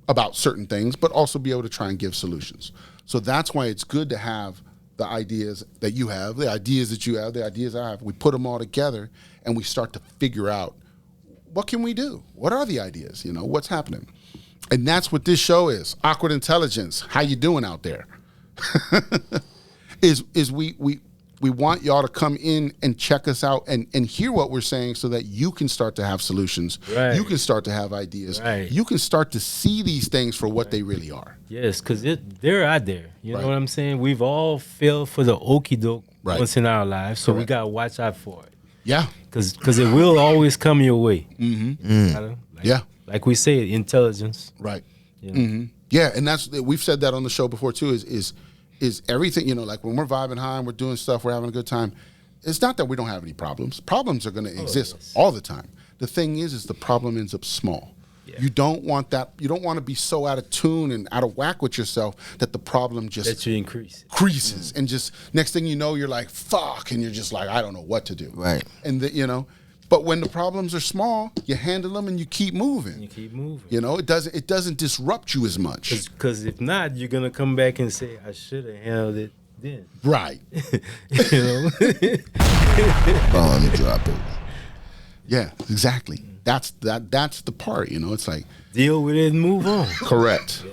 about certain things, but also be able to try and give solutions. So that's why it's good to have the ideas that you have, the ideas that you have, the ideas I have. We put them all together and we start to figure out, what can we do? What are the ideas? What's happening? And that's what this show is. Awkward Intelligence. How you doing out there? is we want y'all to come in and check us out and hear what we're saying so that you can start to have solutions. Right. You can start to have ideas. Right. You can start to see these things for what they really are. Yes, because they're out there. You Right. know what I'm saying? We've all fell for the okie doke Right. once in our lives, so we Correct. got to watch out for it. Yeah. Because it will always come your way. Mm-hmm. Yeah. Like we say, intelligence. Right. You know? Yeah, and we've said that on the show before too. Is everything, like when we're vibing high and we're doing stuff, we're having a good time. It's not that we don't have any problems. Problems are going to exist yes. all the time. The thing is the problem ends up small. Yeah. You don't want that. You don't want to be so out of tune and out of whack with yourself that the problem just That you increase it. increases and just next thing you know, you're like, fuck, and you're just like, I don't know what to do. Right. And but when the problems are small, you handle them and you keep moving. You keep moving. It doesn't disrupt you as much. Because if not, you're going to come back and say, I should have handled it then. Right. You know? Bomb drop it. Yeah, exactly. That's the part, It's like Deal with it and move on. correct.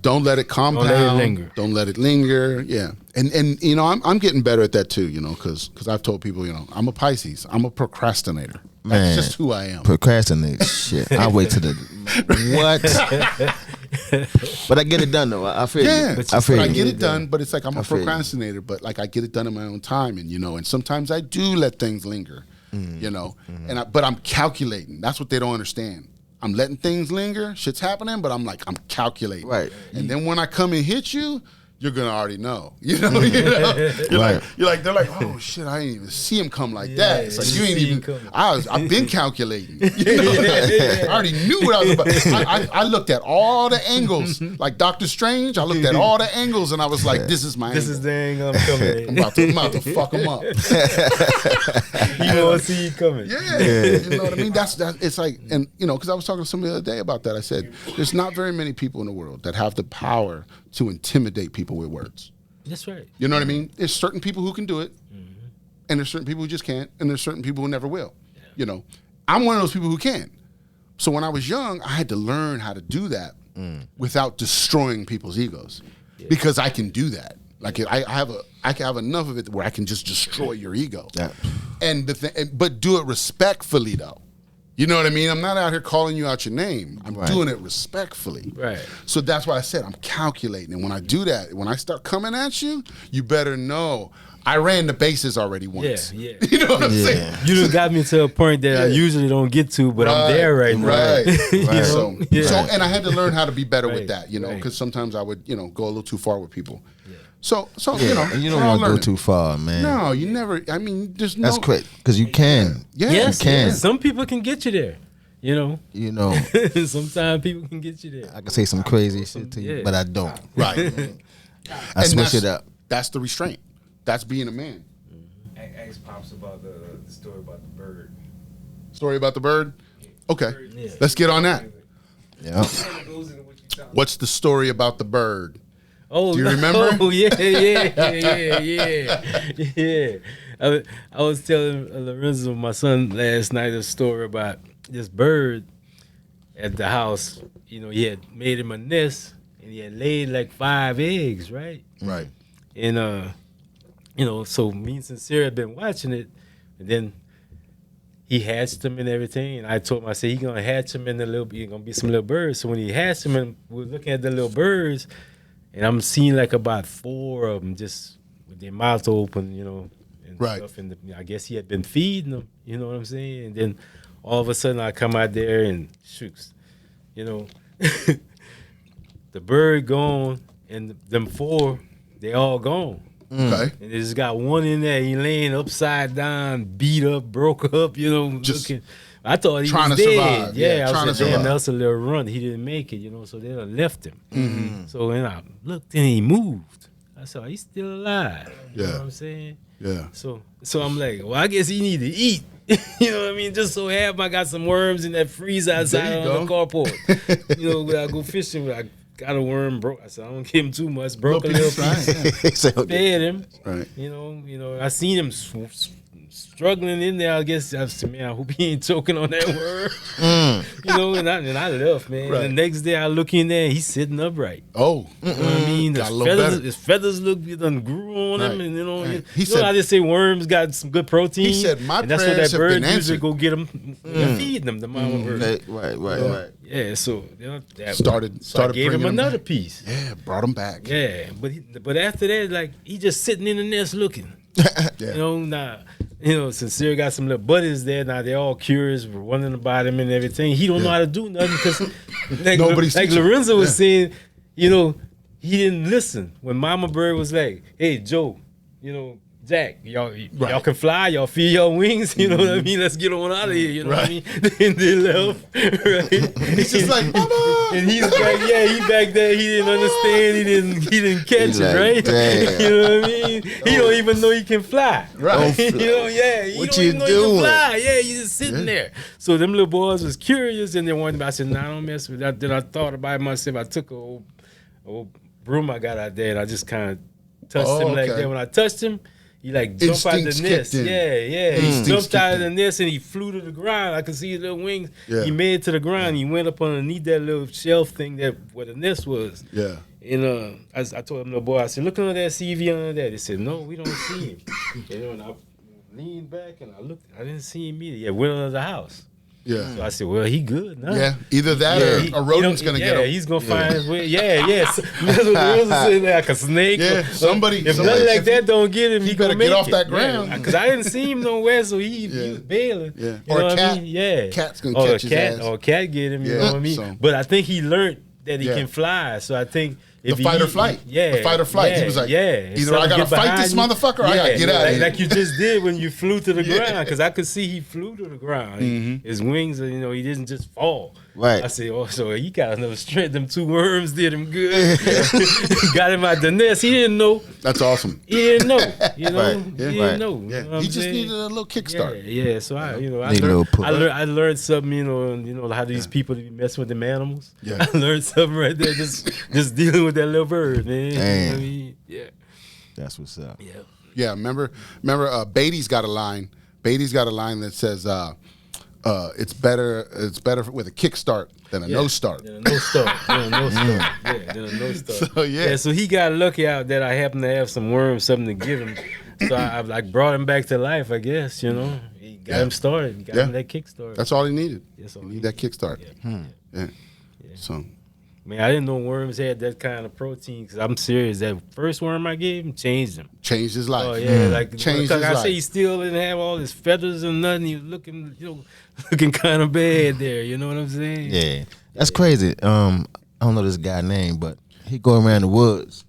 Don't let it compound. let it linger. Don't let it linger. Yeah. And I'm getting better at that too, because I've told people, I'm a Pisces. I'm a procrastinator. That's Man, just who I am. Procrastinate shit. I wait to the what? But I get it done though. I feel Yeah, you. but I feel I you. get it done, but it's like I'm a feel you. procrastinator, but like I get it done in my own time, and sometimes I do let things linger, but I'm calculating. That's what they don't understand. I'm letting things linger, shit's happening, but I'm calculating. Right. And then when I come and hit you, you're gonna already know. You're Right. like they're like, oh shit, I didn't even see him come like Yeah, that. It's like you you ain't see him even. coming. I've been calculating. I already knew what I was about. I looked at all the angles, like Doctor Strange. I looked at all the angles, and I was like, this is my. This angle. is the angle I'm coming I'm in. about to fuck him up. You want to see you coming. Yeah, you know what I mean. That's it's like, and because I was talking to somebody the other day about that. I said, there's not very many people in the world that have the power to intimidate people with words. That's right. You know what I mean? There's certain people who can do it, and there's certain people who just can't, and there's certain people who never will. I'm one of those people who can. So when I was young, I had to learn how to do that without destroying people's egos, because I can do that. Like I can have enough of it where I can just destroy your ego, Yeah. but do it respectfully though. You know what I mean? I'm not out here calling you out your name. I'm Right. doing it respectfully. Right. So that's why I said I'm calculating. And when I do that, when I start coming at you, you better know I ran the bases already once. Yeah. You know what I'm saying? Yeah. You just got me to a point that I usually don't get to, but I'm there right now. Right. You know? So, Yeah. and I had to learn how to be better with Right, that, because right. sometimes I would, go a little too far with people. Yeah. So Yeah. And you don't we're all want to go learning. too far, man. No, you never. I mean, there's no. That's quick because you can. Yeah. Yes, You can. yes. Some people can get you there. You know, You know, sometimes people can get you there. I can say some crazy shit to you, Yeah. but I don't. Right. I And switch it up. That's the restraint. That's being a man. Ask Pops about the story about the bird. Story about the bird? Okay. Yeah. Let's get on that. Yeah. It goes into what you tell me. What's the story about the bird? Oh, Do you remember? Oh, yeah. I was telling Lorenzo, my son, last night a story about this bird at the house. He had made him a nest, and he had laid like 5 eggs, right? Right. And so me and Sincere had been watching it, and then he hatched them and everything. And I told him, I said, he's gonna hatch them in gonna be some little birds. So when he hatched them, and we're looking at the little birds, and I'm seeing like about 4 of them just with their mouth open, and Right. stuff. And I guess he had been feeding them, you know what I'm saying? And then all of a sudden I come out there and shoots, the bird gone, and them 4, they all gone. Okay. And they just got one in there. He laying upside down, beat up, broke up, Just looking. I thought he trying was to dead. survive. Yeah, I trying was to like, damn, survive. that's a little run. He didn't make it, so they done left him. So then I looked and he moved. I said, he's still alive. You know Yeah. what I'm saying? Yeah. So I'm like, well, I guess he need to eat. You know what I mean? Just so happen I got some worms in that freezer outside There you on the go. carport. You know, when I go fishing, I got a worm, broke. I said, I don't give him too much. Broke a little piece. Right, So, Fed him. right. You know, I seen him struggling in there. I guess I said, man, I hope he ain't choking on that worm. You know, and I left, man. Right. The next day I look in there, he's sitting upright. Oh, You know what I mean? Got a little better. His feathers look, it done grew on him, Right. and you know, Right. you He know said- I just say worms got some good protein. He said, "My and that's what prayers that have been bird usually answered." go get them, feed them, the mama bird. right. Yeah, so you know, that Started I gave him bringing 'em another back. piece. Yeah, brought him back. Yeah, but after that, like he just sitting in the nest looking. Yeah. You know, Sincere got some little buddies there. Now they're all curious, we're wondering about him and everything. He don't know how to do nothing because, Nobody's like teaching. Lorenzo was saying, you know, he didn't listen when Mama Bird was like, "Hey Joe, you know, Jack, y'all can fly, y'all feel your wings. You know what I mean? Let's get on out of here. You know what I mean?" Then they left. Right? He's just like, Mama. And he's like, he back there. He didn't understand. He didn't catch He's it, like, right? damn. You know what I mean? He don't even know he can fly. Right. You know, he What don't you even know he doing? can fly. Yeah, you just sitting there. So them little boys was curious, and they wanted. I said, "Nah, don't mess with that." Then I thought about it myself. I took a old broom I got out there, and I just kind of touched him like okay. that. When I touched him, he like jumped out Instincts the nest. kicked in. Yeah. He Instincts jumped out of kicked the in. nest and he flew to the ground. I could see his little wings. Yeah. He made it to the ground. He went up underneath that little shelf thing that where the nest was. Yeah. And I told him, little boy, I said, look under that CV under there. They said, no, we don't see him. You know, and I leaned back and I looked. I didn't see him either. Yeah, went under the house. Yeah. So I said, well, he good now. Yeah. Either that or a rodent's gonna get him. he's gonna find his way. Yeah. So, that's what the rules said, like a snake. Yeah, somebody- If somebody- nothing like that don't get him, he better gonna make get off it. that ground. Because I didn't see him nowhere, so he was bailing. Yeah. You Or know a what I cat. mean? Yeah. Cat's gonna Or catch a his cat, ass. Or a cat get him. You Yeah, know what I mean? so- But I think he learned that he Yeah. can fly. So I think. If The fight or flight. The fight or flight. He was like, either I gotta fight this motherfucker or I gotta get out of here. Like you just did when you flew to the ground. Because I could see he flew to the ground. His wings, you know, he didn't just fall. Right. I said, oh, so he got enough strength. Them two worms did him good. Got him out the nest. He didn't know. That's awesome. He didn't know. You know, Right. he Yeah. didn't Right. know. Yeah. You know what He I'm just saying? needed a little kickstart. Yeah. So I Need a little push. I learned something. You know how these people be messing with them animals. Yeah. I learned something right there. Just dealing with that little bird, man. You know what I Damn. mean? Yeah. That's what's up. Yeah. Yeah, remember Beatty's got a line. Beatty's got a line that says it's better with a kickstart than a no start. Then a no start. Then a no start. Yeah, then a no start. So, yeah. So he got lucky out that I happened to have some worms, something to give him. So I like brought him back to life, I guess, you know. He got him started. He got him that kickstart. That's all he needed. That's all He he need that kickstart. Yeah. Yeah. So Man, I didn't know worms had that kind of protein because I'm serious. That first worm I gave him changed him. changed his life. Oh yeah, like Changed like his I life. say, he still didn't have all his feathers and nothing. He was looking, looking kind of bad there. You know what I'm saying? Yeah, that's crazy. I don't know this guy name, but he go around the woods,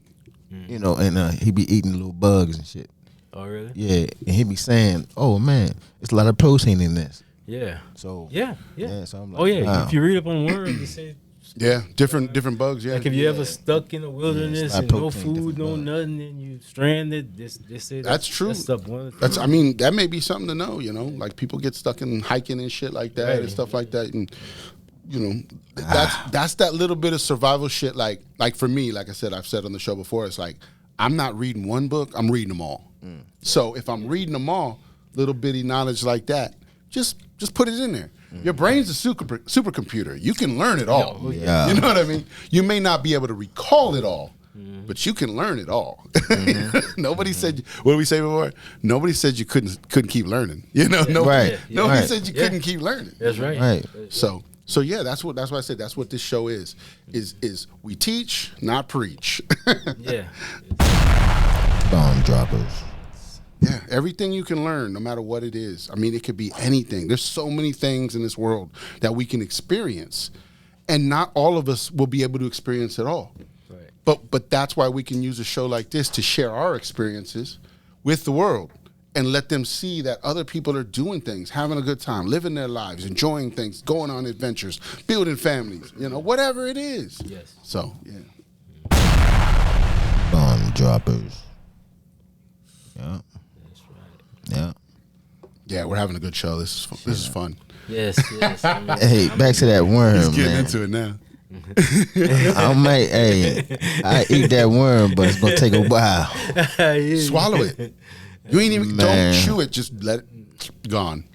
you know, and he be eating little bugs and shit. Oh really? Yeah, and he be saying, "Oh man, it's a lot of protein in this." Yeah. So Yeah. so I'm like, Oh yeah. wow. If you read up on worms, it say Yeah, different bugs. Yeah, like if you ever stuck in the wilderness not and no protein, food, different no bugs. nothing, and you stranded, this say That's true. That's stuff one. That's. I mean, that may be something to know. You know, like people get stuck in hiking and shit like that and Right. stuff like that, and you know, that's that little bit of survival shit. Like for me, like I said, I've said on the show before, it's like I'm not reading one book, I'm reading them all. So if I'm reading them all, little bitty knowledge like that, just put it in there. Your brain's a supercomputer. You can learn it all. Yeah. You know what I mean? You may not be able to recall it all, but you can learn it all. Nobody said. What did we say before? Nobody said you couldn't keep learning. You know, nobody, Right. nobody Right. said you couldn't keep learning. That's right. Right. So yeah, that's what I said. That's what this show is we teach, not preach. Yeah. Bomb droppers. Yeah, everything you can learn, no matter what it is. I mean, it could be anything. There's so many things in this world that we can experience, and not all of us will be able to experience it all. Right. But that's why we can use a show like this to share our experiences with the world and let them see that other people are doing things, having a good time, living their lives, enjoying things, going on adventures, building families, whatever it is. Yes. So, yeah. Bomb droppers. Yeah. That's right. Yeah. Yeah, we're having a good show. This is fun. Yes. I mean, Hey, back to that worm, He's getting man. into it now. I eat that worm, but it's gonna take a while. Swallow it. You ain't even Man. don't chew it. Just let it gone.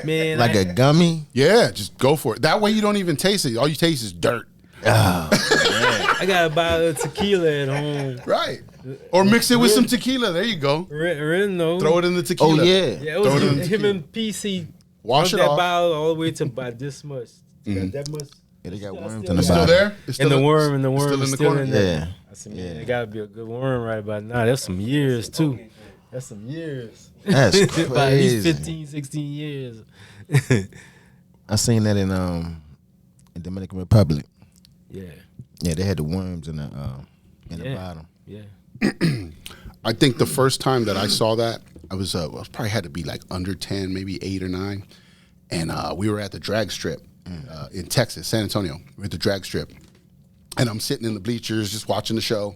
Man, Like a gummy. Yeah, just go for it. That way you don't even taste it. All you taste is dirt. I got a bottle of tequila at home. Right. Or mix it with some tequila. There you go. Reno. Throw it in the tequila. Oh yeah. Yeah, it Throw was it in the him tequila. and PC. Wash drunk it that off. bottle all the way to about this much. That much. Yeah, they got Still- worms still in the Still bottom. there? It's And the worm it's is still in the still corner. in there. Yeah. I said, man, it gotta be a good worm right about now. That's some years too. That's some years. That's About at least crazy. 15, 16 years. I seen that in Dominican Republic. Yeah. Yeah, they had the worms in the the Yeah. bottom. Yeah. I think the first time that I saw that, I was probably had to be like under 10, maybe 8 or 9. And we were at the drag strip in Texas, San Antonio. We were at the drag strip. And I'm sitting in the bleachers just watching the show.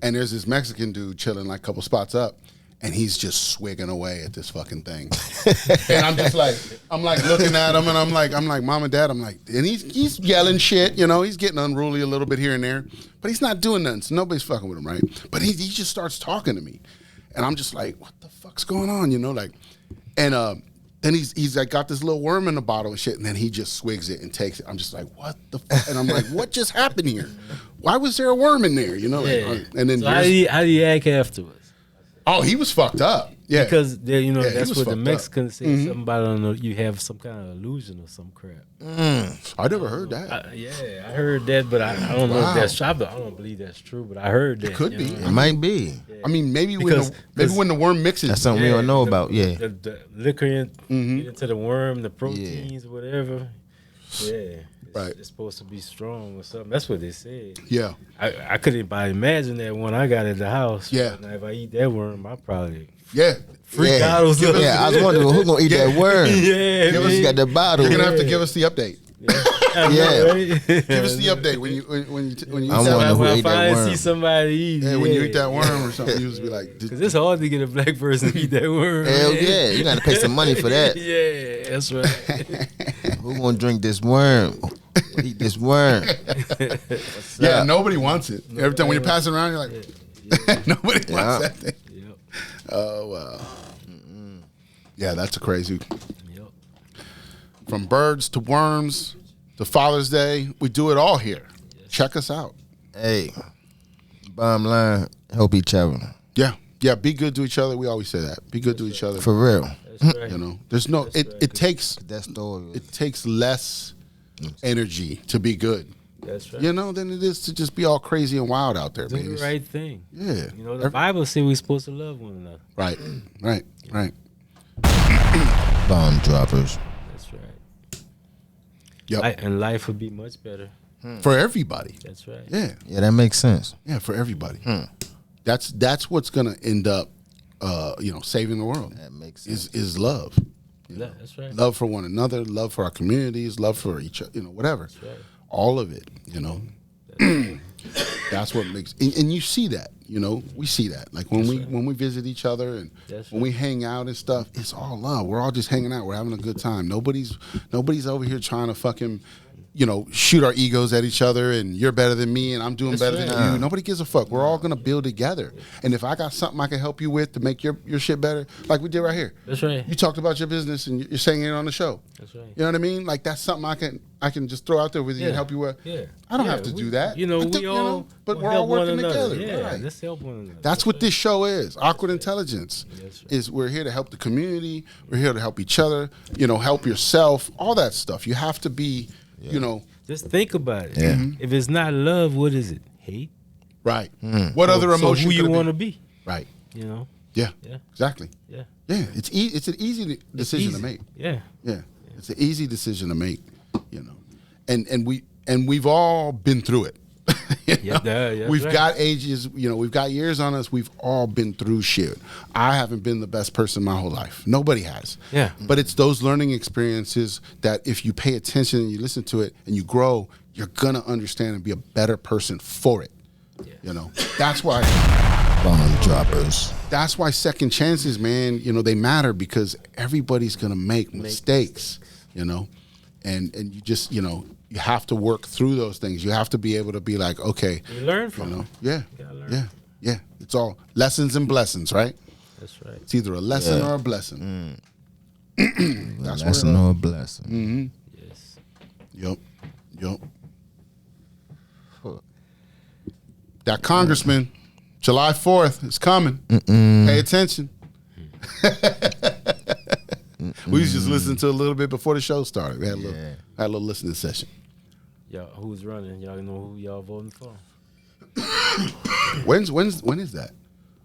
And there's this Mexican dude chilling like a couple spots up. And he's just swigging away at this fucking thing. And I'm just like, looking at him and I'm like, Mom and Dad, and he's yelling shit, you know, he's getting unruly a little bit here and there, but he's not doing nothing, so nobody's fucking with him, right? But he just starts talking to me. And I'm just like, what the fuck's going on, you know, like, and then he's like got this little worm in the bottle and shit, and then he just swigs it and takes it. I'm just like, what the fuck? And I'm like, what just happened here? Why was there a worm in there, you know? Yeah. Like, and then So how do you act afterwards? oh, he was fucked up. Yeah. Because you know Yeah, he that's was what the fucked up. Mexicans say. Something about you have some kind of illusion or some crap. I never heard that. Yeah, I heard that, but I don't know Wow. if that's true. I don't believe that's true, but I heard that. Could you be. know? It might be. I mean, maybe Because- when the worm mixes. That's something we don't know about. Yeah. The liquor get into the worm, the proteins, whatever. Yeah. Right. It's supposed to be strong or something. That's what they said. Yeah. I couldn't imagine that one I got at the house. Yeah. Now, if I eat that worm, I probably Yeah. freak Yeah. out or something. Yeah, I was wondering who's gonna eat that worm. Yeah, Give us man. got the bottle. You're gonna have to give us the update. I know, Yeah. right? Give us the update when you I wonder who When I ate that finally worm. see somebody eat. yeah, when you eat that worm or something, you just be like, Because it's hard to get a black person to eat that worm. Hell man. yeah, you gotta pay some money for that. Yeah, that's right. Who gonna drink this worm? Eat this worm. yeah, nobody wants it. Every time when you pass it around, you're like, nobody wants that thing. Yep. Oh wow. Yeah, that's a crazy. Yep. From birds to worms to Father's Day, we do it all here. Check us out. Hey, bottom line, help each other. Yeah. Be good to each other. We always say that. Be good to each other. For real. That's right. You know, there's no. It takes That story was it takes less energy to be good. That's right. You know, than it is to just be all crazy and wild out there, Do man. the It's- right thing. Yeah. You know, the Bible says we're supposed to love one another. Right. bomb droppers. That's right. Yep. And life would be much better. For everybody. That's right. Yeah. Yeah, that makes sense. Yeah, for everybody. That's what's gonna end up saving the world. That makes sense. Is love. That's right. Love for one another, love for our communities, love for each other, whatever. That's right. All of it, That's what makes and you see that, we see that. Like when we visit each other and That's when we hang out and stuff, it's all love. We're all just hanging out. We're having a good time. Nobody's over here trying to fucking shoot our egos at each other and you're better than me and I'm doing That's better right. than you. Nobody gives a fuck. We're all gonna build together. And if I got something I can help you with to make your shit better, like we did right here. That's right. You talked about your business and you're saying it on the show. That's right. You know what I mean? Like that's something I can just throw out there with you and help you with. Yeah. I don't have to do that. But we're all help one working another. together. Yeah, Right. let's help one another. That's what this show is. Awkward Intelligence. That's right. Is we're here to help the community. We're here to help each other. Help yourself. All that stuff. You have to be. Just think about it. Yeah. If it's not love, what is it? Hate? Right. What other emotion? So who you could it want to be? be? Right. Yeah. Yeah. Exactly. Yeah. Yeah. It's an easy decision to Easy. make. Yeah. Yeah. It's an easy decision to make. And we've all been through it. That's We've right. got ages, we've got years on us. We've all been through shit. I haven't been the best person my whole life. Nobody has. Yeah. But it's those learning experiences that if you pay attention and you listen to it and you grow, you're going to understand and be a better person for it. Yeah. That's why Bomb droppers. That's why second chances, man, you know, they matter because everybody's gonna make mistakes, you know, and you just, you know, you have to work through those things. You have to be able to be like, okay, You learn from you know, it. yeah, You gotta learn. yeah. It's all lessons and blessings, right? That's right. It's either a lesson or a blessing. That's where. Lesson or a blessing. Yes. Yup. That congressman, July 4th, is coming. Pay attention. We was just listening to a little bit before the show started. We had a little listening session. Y'all, who's running? Y'all know who y'all voting for? When is that?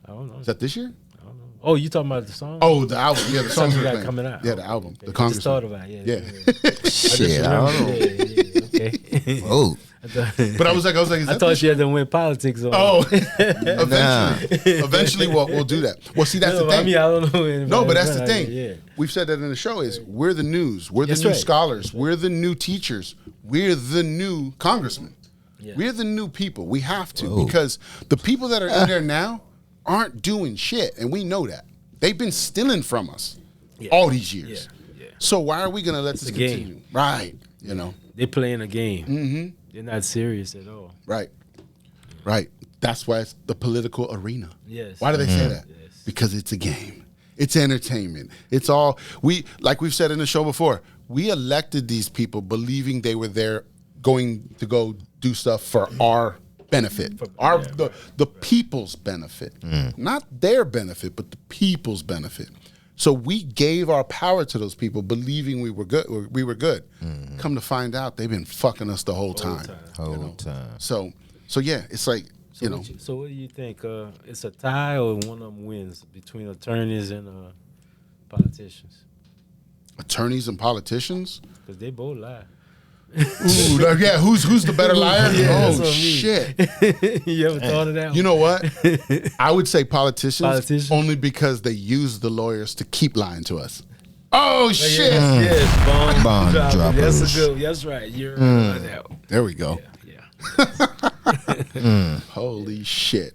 I don't know. Is that this year? I don't know. Oh, you talking about the song? Oh, the album. Yeah, the song Something got coming out. Yeah, the album. The Just congressman. thought about it. Yeah. Shit, I don't know. Yeah, okay. Oh, But I was like, is I that thought this you had to win politics on. Oh, eventually we'll do that. Well, see, that's the thing. I mean, I don't know. No, but that's the thing. Yeah. We've said that in the show is we're the news. We're the That's new right. scholars. We're the new teachers. We're the new congressmen. Yeah. We're the new people. We have to because the people that are in there now aren't doing shit, and we know that. They've been stealing from us all these years. Yeah. So why are we going to let this a game. continue? Right. You know. They're playing a game. Mm-hmm. They're not serious at all. Right. That's why it's the political arena. Yes. Why do they say that? Yes. Because it's a game. It's entertainment. It's all like we've said in the show before. We elected these people believing they were there going to go do stuff for our benefit, the people's benefit, not their benefit, but the people's benefit. So we gave our power to those people, believing we were good. Come to find out, they've been fucking us the whole time. So yeah, it's like So what do you think? It's a tie or one of them wins between attorneys and politicians? attorneys and politicians. Because they both lie. Ooh, yeah. Who's the better liar? that's Oh what I mean. shit! You ever thought of that? You know what? I would say politicians, Politicians? only because they use the lawyers to keep lying to us. Oh shit! Yes, Bomb drop. droppers. That's a good. That's right. You're right on that one. There we go. Yeah. Holy shit!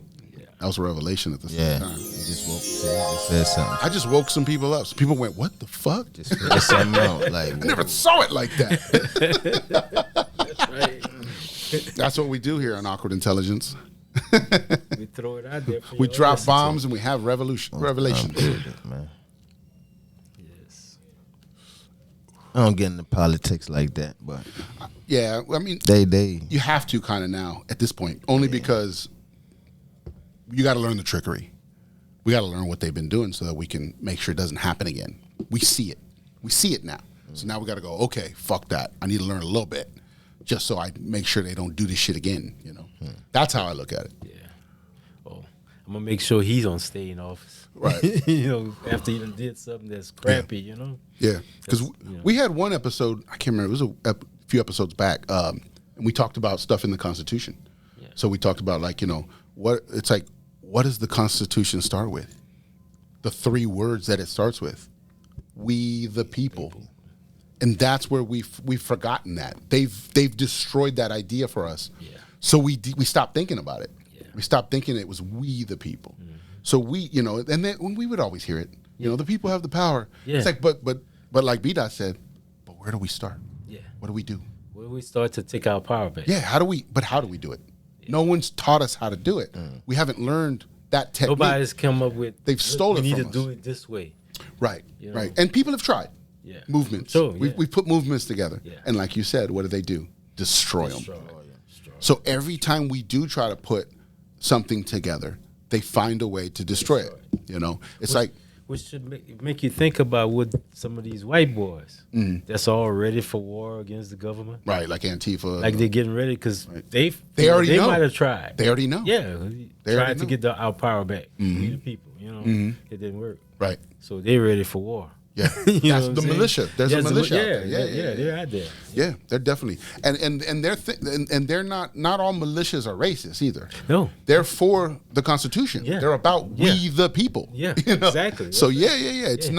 That was a revelation at the Yeah, same time. you just woke, said something. I just woke some people up. Some people went, "What the fuck?" Just figured something out. Like, I never saw it like that. Right. That's what we do here on Awkward Intelligence. We throw it out there. For We y'all drop listen to. bombs and we have revelations. man, Yes. I don't get into politics like that, but Yeah, I mean, they you have to kind of now at this point, only because you got to learn the trickery. We got to learn what they've been doing so that we can make sure it doesn't happen again. We see it. We see it now. So now we got to go, okay, fuck that. I need to learn a little bit just so I make sure they don't do this shit again, you know. That's how I look at it. Yeah. Oh, I'm gonna make sure he don't stay in office. Right. You know, after he done did something that's crappy. You know. Yeah, because That's, you know. we had one episode, I can't remember, it was a few episodes back, and we talked about stuff in the Constitution. Yeah. So we talked about, like, you know, what does the Constitution start with? The 3 words that it starts with. We the people. And that's where we've forgotten that. They've destroyed that idea for us. Yeah. So we stopped thinking about it. Yeah. We stopped thinking it was we the people. So we, you know, and then when we would always hear it, you know, the people have the power. Yeah. It's like, but like BDot said, but where do we start? Yeah. What do we do? When we start to take our power back. Yeah, how do we do it? No one's taught us how to do it. We haven't learned that technique. Nobody's come up with. They've stolen We need from to us. do it this way. Right, You know? right. And people have tried. Yeah. Movements. Sure, We've put movements together. Yeah. And like you said, what do? Destroy them. Destroy. So every time we do try to put something together, they find a way to destroy it. You know, it's like, Which should make you think about what some of these white boys that's all ready for war against the government. right, like Antifa. Like they're getting ready because They already know. might have tried. They already know. Yeah, They already tried to know. get our power back. We the people, you know, it didn't work. Right. So they're ready for war. Yeah, You know that's what the I'm saying? militia. There's a militia out there. Yeah, they're out there. Yeah, they're definitely, and they're not all militias are racist either. No. They're for the Constitution. Yeah. They're about we the people. Yeah, you know? exactly. So yeah. It's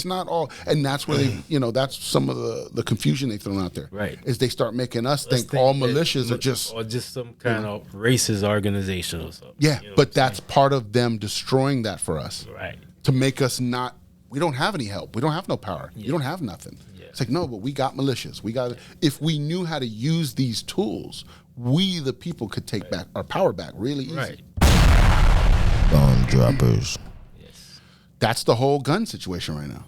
not all, and that's where they, that's some of the confusion they've thrown out there. Right. Is they start making us think all militias are just some kind of racist organization or something. yeah, but that's part of them destroying that for us. Right. To make us not. We don't have any help. We don't have no power. You don't have nothing. Yeah. It's like, no, but we got militias. If we knew how to use these tools, we, the people, could take back our power back really easy. Right. Bomb droppers. Yes. That's the whole gun situation right now.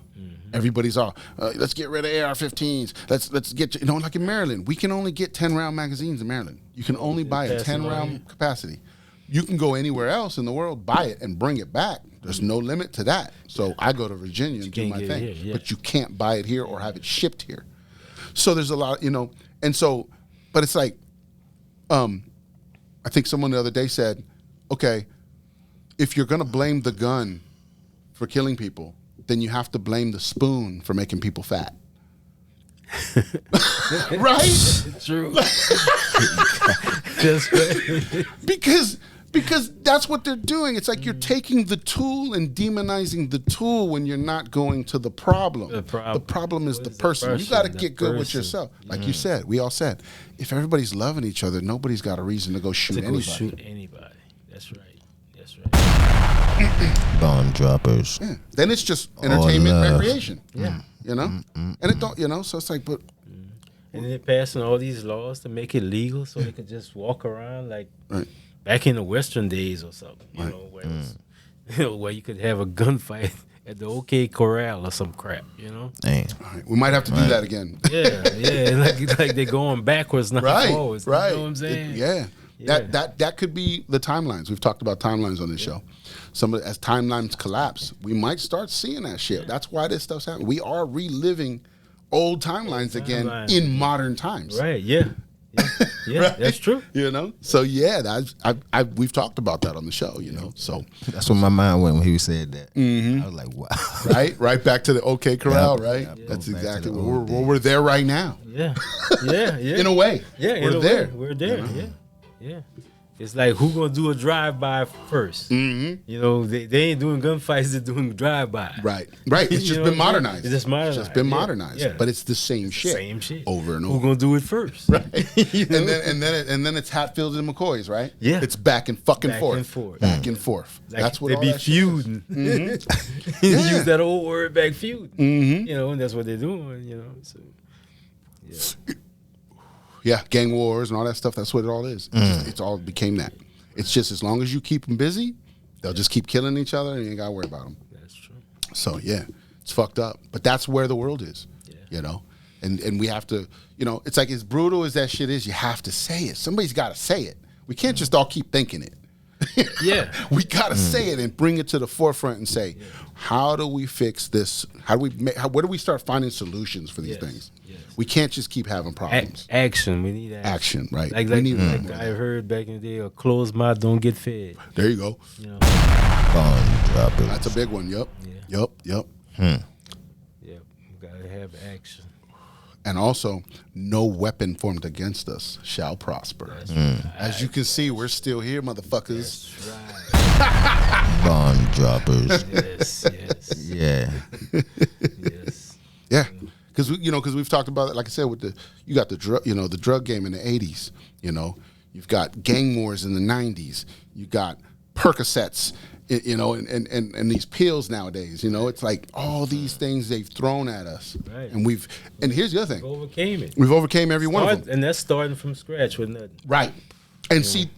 Everybody's all, let's get rid of AR-15s. Let's get, like in Maryland, we can only get 10-round magazines in Maryland. You can only buy a 10-round capacity. You can go anywhere else in the world, buy it, and bring it back. There's no limit to that. So I go to Virginia and do my thing. Here, but you can't buy it here or have it shipped here. So there's a lot, and so, but it's like, I think someone the other day said, okay, if you're going to blame the gun for killing people, then you have to blame the spoon for making people fat. Right? True. Just right. Because that's what they're doing. It's like you're taking the tool and demonizing the tool when you're not going to the problem. The problem is the person. You got to get good with yourself. Like you said, we all said, if everybody's loving each other, nobody's got a reason to go shoot anybody. That's right. That's right. Bomb droppers. Yeah. Then it's just entertainment, recreation. Yeah. And it don't, so it's like, but. And they're passing all these laws to make it legal so they could just walk around like Right. back in the Western days or something, where it was, where you could have a gunfight at the OK Corral or some crap, Damn. All right. We might have to do that again. Yeah, like they're going backwards, not forwards. Right. You know what I'm saying? Yeah. That could be the timelines. We've talked about timelines on this show. As timelines collapse, we might start seeing that shit. That's why this stuff's happening. We are reliving old timelines again in modern times. Right. Yeah. Yeah, right? That's true. So we've talked about that on the show. So that's where my mind went when he said that. I was like, wow. Right back to the OK Corral. Right. Yep. That's exactly where we're there right now. Yeah. In a way. Yeah. We're there. We're there. Yeah. It's like, who gonna do a drive-by first? Mm-hmm. They ain't doing gunfights; they're doing drive-by. Right. It's just been modernized. It's just modernized. It's just been modernized. Yeah. But it's the same shit. Over and over. Who gonna do it first? Right. and then it's Hatfields and McCoys, right? Yeah. It's back and forth. Back and forth. Like that's what they all be that feuding. Use that old word back, feuding. And that's what they're doing. So. Yeah. Yeah, gang wars and all that stuff. That's what it all is. It's all became that. It's just as long as you keep them busy, they'll just keep killing each other, and you ain't got to worry about them. That's true. So yeah, it's fucked up. But that's where the world is. Yeah. And we have to. It's like as brutal as that shit is. You have to say it. Somebody's got to say it. We can't just all keep thinking it. Yeah. We got to say it and bring it to the forefront and say, how do we fix this? Where do we start finding solutions for these things? Yes. We can't just keep having problems. Action. We need action. Right. Like I heard back in the day, a closed mouth don't get fed. There you go. Bomb droppers. That's a big one. Yep. Yeah. Yep. Yeah. We gotta have action. And also, no weapon formed against us shall prosper. Right. As you can see, we're still here, motherfuckers. That's right. Bomb droppers. Yes. Yeah. Yes. Yeah. Because we've talked about it. Like I said, you got the drug game in the 80s. You've got gang wars in the 90s. You got Percocets. And these pills nowadays, it's like all these things they've thrown at us, right. and here's the other thing, we've overcame every one of them, and that's starting from scratch with nothing, right? And see,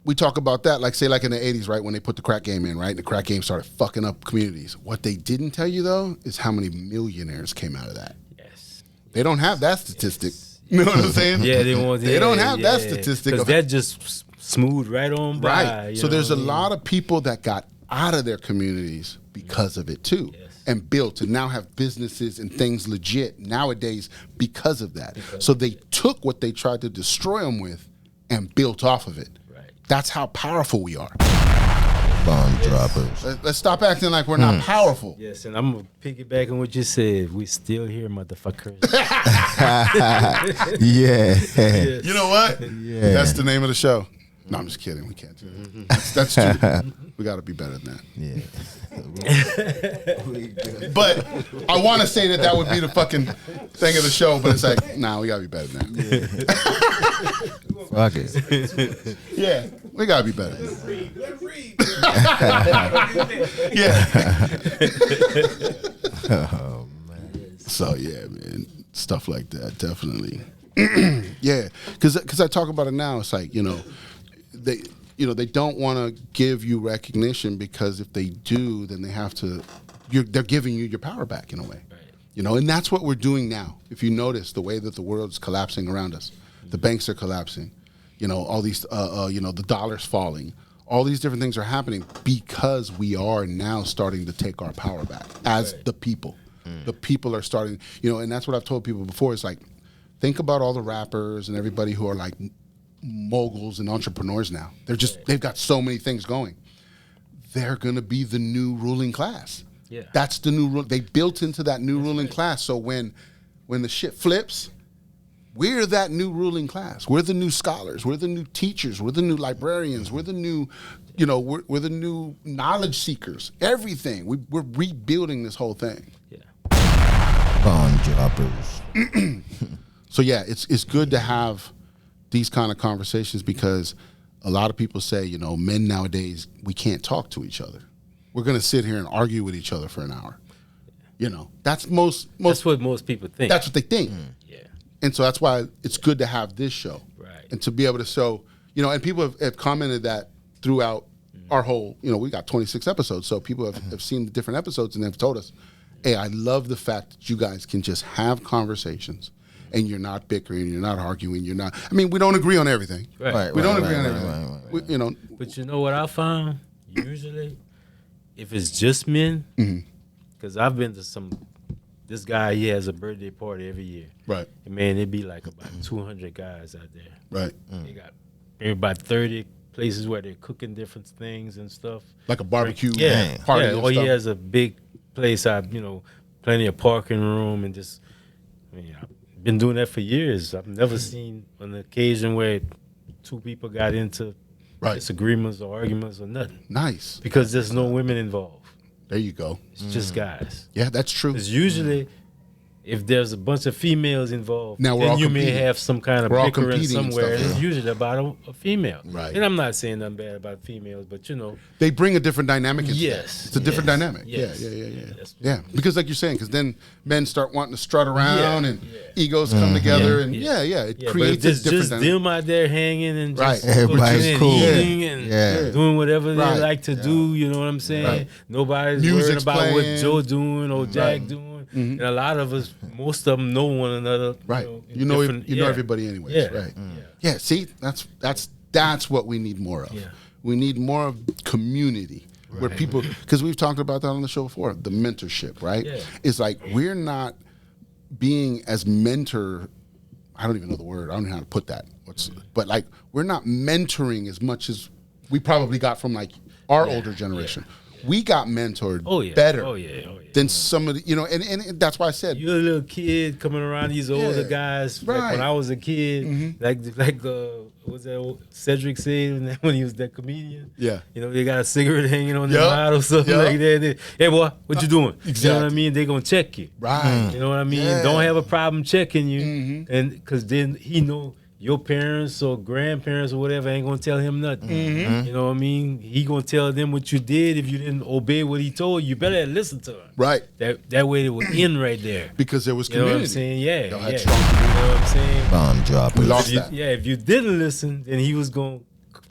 we talk about that, like in the 80s, right, when they put the crack game in, right, the crack game started fucking up communities. What they didn't tell you though is how many millionaires came out of that. Yes, they don't have that statistic. Yes. You know what I'm saying? Yeah, they don't have that statistic because that just smooth right on by. Right. So there's a lot of people that got out of their communities because of it too, and built and now have businesses and things legit nowadays because of that. So they took what they tried to destroy them with and built off of it. Right. That's how powerful we are. Bomb droppers. Let's stop acting like we're not powerful. Yes, and I'm gonna piggyback on what you said. We still here, motherfuckers. Yeah. You know what? Yeah. That's the name of the show. No, I'm just kidding. We can't do that. That's true. We got to be better than that. Yeah. But I want to say that would be the fucking thing of the show, but it's like, nah, we got to be better than that. Fuck it. Yeah, we got to be better than that. Yeah. Oh man. So, yeah, man. Stuff like that, definitely. Yeah, because I talk about it now. It's like, they don't want to give you recognition, because if they do, then they have to. They're giving you your power back in a way, right. And that's what we're doing now. If you notice the way that the world's collapsing around us, the banks are collapsing. All these, the dollar's falling. All these different things are happening because we are now starting to take our power back as the people. The people are starting, and that's what I've told people before. It's like, think about all the rappers and everybody who are like moguls and entrepreneurs now. They've got so many things going. They're going to be the new ruling class. Yeah. That's the new rule. They built into that new ruling class. So when the shit flips, we're that new ruling class. We're the new scholars. We're the new teachers. We're the new librarians. We're the new, we're the new knowledge seekers. Everything. We're rebuilding this whole thing. Yeah. Bomb droppers. So yeah, it's good to have these kind of conversations, because a lot of people say, men nowadays, we can't talk to each other. We're going to sit here and argue with each other for an hour. That's That's what most people think. That's what they think. Yeah. And so that's why it's good to have this show. Right. And to be able to show, and people have commented that throughout our whole, we got 26 episodes. So people have seen the different episodes and they've told us, hey, I love the fact that you guys can just have conversations. And you're not bickering, you're not arguing, we don't agree on everything. Right. We don't agree on everything. Right. But you know what I found? Usually, if it's just men, because I've been to this guy, he has a birthday party every year. Right. And man, it'd be like about 200 guys out there. Right. They got maybe about 30 places where they're cooking different things and stuff. Like a barbecue party. and Or he stuff. has a big place out, plenty of parking room and just, I've been doing that for years. I've never seen an occasion where two people got into disagreements or arguments or nothing. Nice. Because there's no women involved. There you go. It's just guys. Yeah, that's true. Because usually, if there's a bunch of females involved, Now we're then all you may competing. have some kind of We're all bickering competing and somewhere. stuff, It's yeah. usually about a female. Right. And I'm not saying nothing bad about females, but They bring a different dynamic into Yes. that. It's a different dynamic. Yes. Yeah. Because like you're saying, because then men start wanting to strut around and Yeah. egos come together and it Yeah, but if creates a it's different just dynamic. them out there hanging and Right. just Everybody's cooking and cool. eating and Yeah. doing whatever Right. they like to do, you know what I'm saying? Right. Nobody's Music's worried about playing. what Joe doing or Jack doing. And a lot of us, most of them know one another. Right. in You different- know everybody anyways. Yeah. Right. Yeah, see, that's what we need more of. Yeah. We need more of community. Where people, because we've talked about that on the show before, the mentorship, right? Yeah. It's like we're not being as mentor. I don't even know the word. I don't know how to put that. But like we're not mentoring as much as we probably got from like our older generation. We got mentored better than some of the, and that's why I said You're a little kid coming around these older Yeah. guys. Right. Like when I was a kid, like what's that old Cedric said when he was that comedian? Yeah. They got a cigarette hanging on their Yup. mouth or something Yup. like that. Hey boy, what you doing? You know what I Exactly. mean? They're gonna check you. right. You know what I mean? Yeah. Don't have a problem checking you, and because then he know your parents or grandparents or whatever ain't gonna tell him nothing. You know what I mean? He gonna tell them what you did if you didn't obey what he told you. You better listen to him. Right. That way it would end right there. Because there was You know community. what I'm saying? Yeah. Y'all had yeah. strong You know what I'm saying? Bomb droppers. We lost If you- that. yeah, if you didn't listen, then he was gonna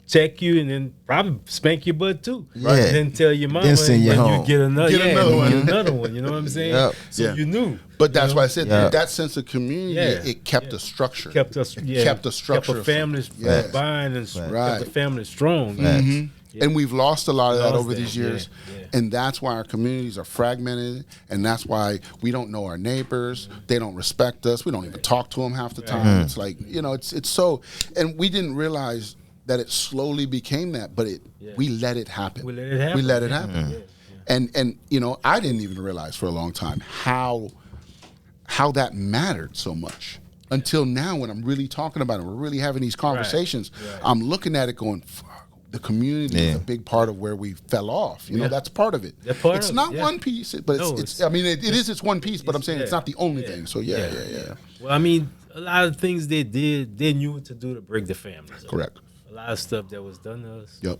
check you and then probably spank your butt too. Right. And then tell your mama Then send you and home. you get another, Get another one. Get another one. You know what I'm saying? Yep. So Yeah. you knew. But that's why I said Yeah. that sense of community, Yeah. it kept a structure. Kept us, kept a structure kept a of family something. Yeah. bind and Right. kept the family strong. Mhm. Yeah. And we've lost a lot of that Lost over that, these years. yeah. And that's why our communities are fragmented. And that's why we don't know our neighbors. They don't respect us. We don't even talk to them half the time. It's like, it's so. And we didn't realize that it slowly became that, but we let it happen. We let it happen. We let it happen. Yeah, yeah. And you know, I didn't even realize for a long time how that mattered so much until now when I'm really talking about it. We're really having these conversations. Right. I'm looking at it going, fuck, the community is a big part of where we fell off. You know, that's part of it. It's not one piece, but it's I mean, it is. It's one piece, but I'm saying it's not the only thing. So yeah. Well, I mean, a lot of things they did, they knew what to do to break the families up. Correct. A lot of stuff that was done to us. Yep.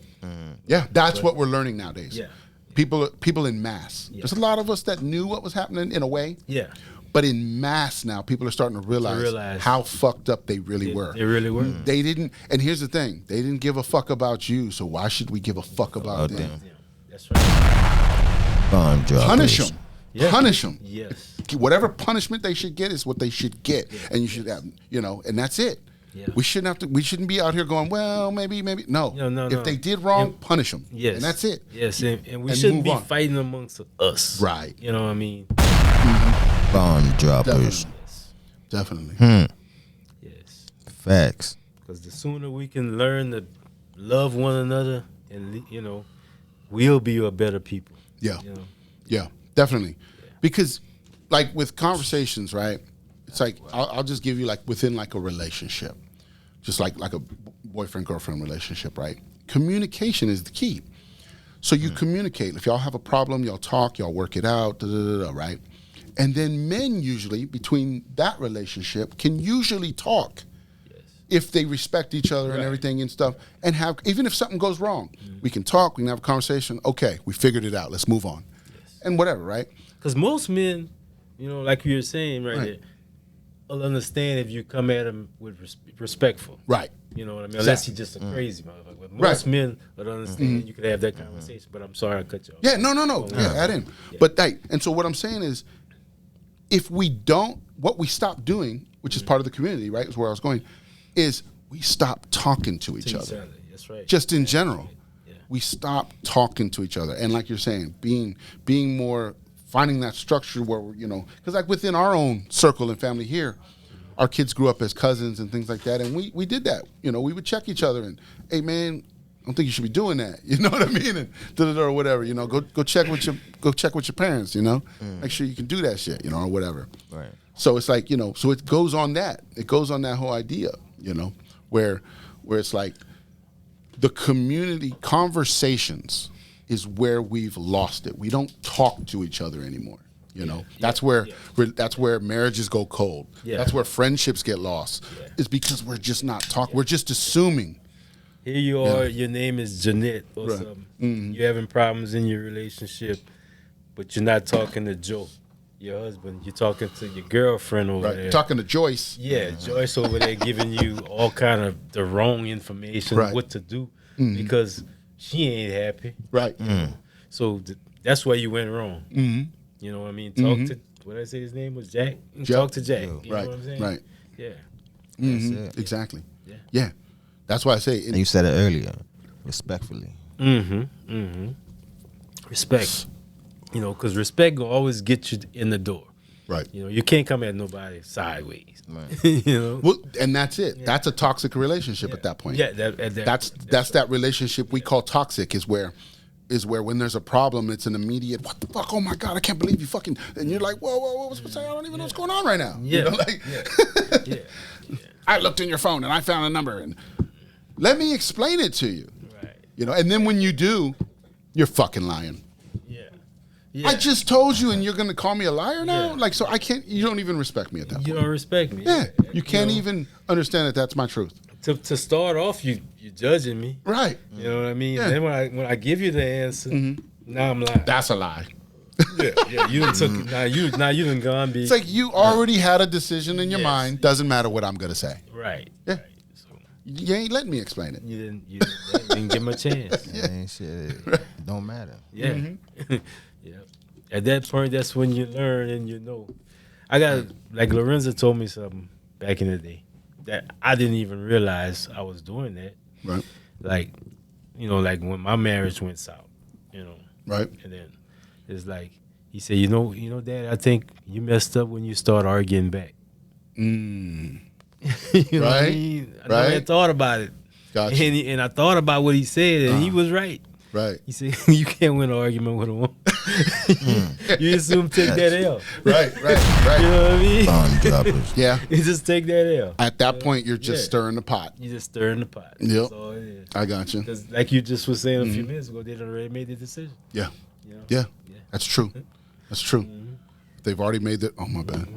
Yeah, that's what we're learning nowadays. Yeah. People in mass. Yeah. There's a lot of us that knew what was happening in a way. Yeah. But in mass now, people are starting to realize how fucked up they really were. They really were. They didn't, and here's the thing, they didn't give a fuck about you, so why should we give a fuck about them? Yeah, that's right. Bond droppers. Punish them. Yeah. Punish them. Yes. Whatever punishment they should get is what they should get. And you should have, you know, and that's it. Yeah. We shouldn't be out here going, well, maybe. No. No. If they did wrong, punish them. Yes. And that's it. Yes, and we And shouldn't move be on. fighting amongst us. Right. You know what I mean? Bond droppers. Definitely. Yes. Facts. Because the sooner we can learn to love one another, and you know, we'll be a better people. Yeah. You know? Yeah, definitely. Because, like, with conversations, right? It's like I'll just give you like within like a relationship, just like a boyfriend girlfriend relationship, right? Communication is the key. So you communicate. If y'all have a problem, y'all talk, y'all work it out, right? And then men usually between that relationship can usually talk if they respect each other and everything and stuff, and have, even if something goes wrong, we can talk, we can have a conversation. Okay, we figured it out. Let's move on, and whatever, right? Because most men, you know, like you were saying right there, will understand if you come at them with respectful. Right. You know what I mean? Unless he's just a crazy motherfucker. But most men would understand you could have that conversation. But I'm sorry I cut you off. Yeah, no. Yeah, add in. But and so what I'm saying is, if we don't, what we stop doing, which is part of the community, right, is where I was going, is we stop talking to each other. That's right. Just in general. Yeah. We stop talking to each other. And like you're saying, being more, finding that structure where, we're, you know, because like within our own circle and family here, our kids grew up as cousins and things like that. And we did that. You know, we would check each other and, hey, man, I don't think you should be doing that. You know what I mean? And or whatever. You know, go check with your parents. You know, make sure you can do that shit. You know, or whatever. Right. So it's like, you know, so it goes on that. It goes on that whole idea. You know, where it's like the community conversations is where we've lost it. We don't talk to each other anymore. You know, that's where marriages go cold. Yeah. That's where friendships get lost. Is because we're just not talking. We're just assuming. Here you are, your name is Jeanette or something. You're having problems in your relationship, but you're not talking to Joe, your husband. You're talking to your girlfriend over there. Talking to Joyce. Yeah, Joyce over there giving you all kind of the wrong information, what to do, because she ain't happy. Right. So that's where you went wrong. You know what I mean? Talk to, what did I say his name was? Jack? Talk to Jack. You know what I'm saying? Right. Yeah. Exactly. Yeah. Yeah. That's why I say And you said it earlier, respectfully. Respect. You know, because respect will always get you in the door. right. You know, you can't come at nobody sideways. Right. You know? Well, and that's it. That's a toxic relationship at that point. Yeah, That's that relationship we call toxic is where when there's a problem, it's an immediate, what the fuck? Oh my God, I can't believe you fucking, and you're like, whoa, what's I don't even know what's going on right now. Yeah. You know, like, yeah. I looked in your phone and I found a number and let me explain it to you. Right. You know, and then when you do, you're fucking lying. Yeah. I just told you and you're going to call me a liar now? Yeah. Like, so you don't even respect me at that point. You don't respect me. Yeah, you can't know, even understand that that's my truth. To start off, you're judging me. Right. You know what I mean? Yeah. Then when I give you the answer, now I'm lying. That's a lie. Yeah. You done took it. Now you done gone be It's like you already had a decision in your mind. Doesn't matter what I'm going to say. right. Yeah. Right. So You ain't letting me explain it. you didn't give him a chance. Ain't shit. Don't matter. Yeah. Yeah. At that point, that's when you learn and you know. I got, like Lorenzo told me something back in the day that I didn't even realize I was doing that. Right. Like, you know, like when my marriage went south, you know. Right. And then it's like, he said, you know, Dad, I think you messed up when you start arguing back. You know what I Right. mean? I never had thought about it. Gotcha. And I thought about what he said, and he was right. Right. He said, you can't win an argument with a woman. You assume take that L. Right. You know what I mean? Bomb droppers. Yeah. You just take that L. At that point, you're just stirring the pot. You just stirring the pot. Yep. That's all it is. I got you. Because like you just was saying a few minutes ago, they already made the decision. Yeah. You know? Yeah. That's true. That's true. They've already made their. Oh my bad.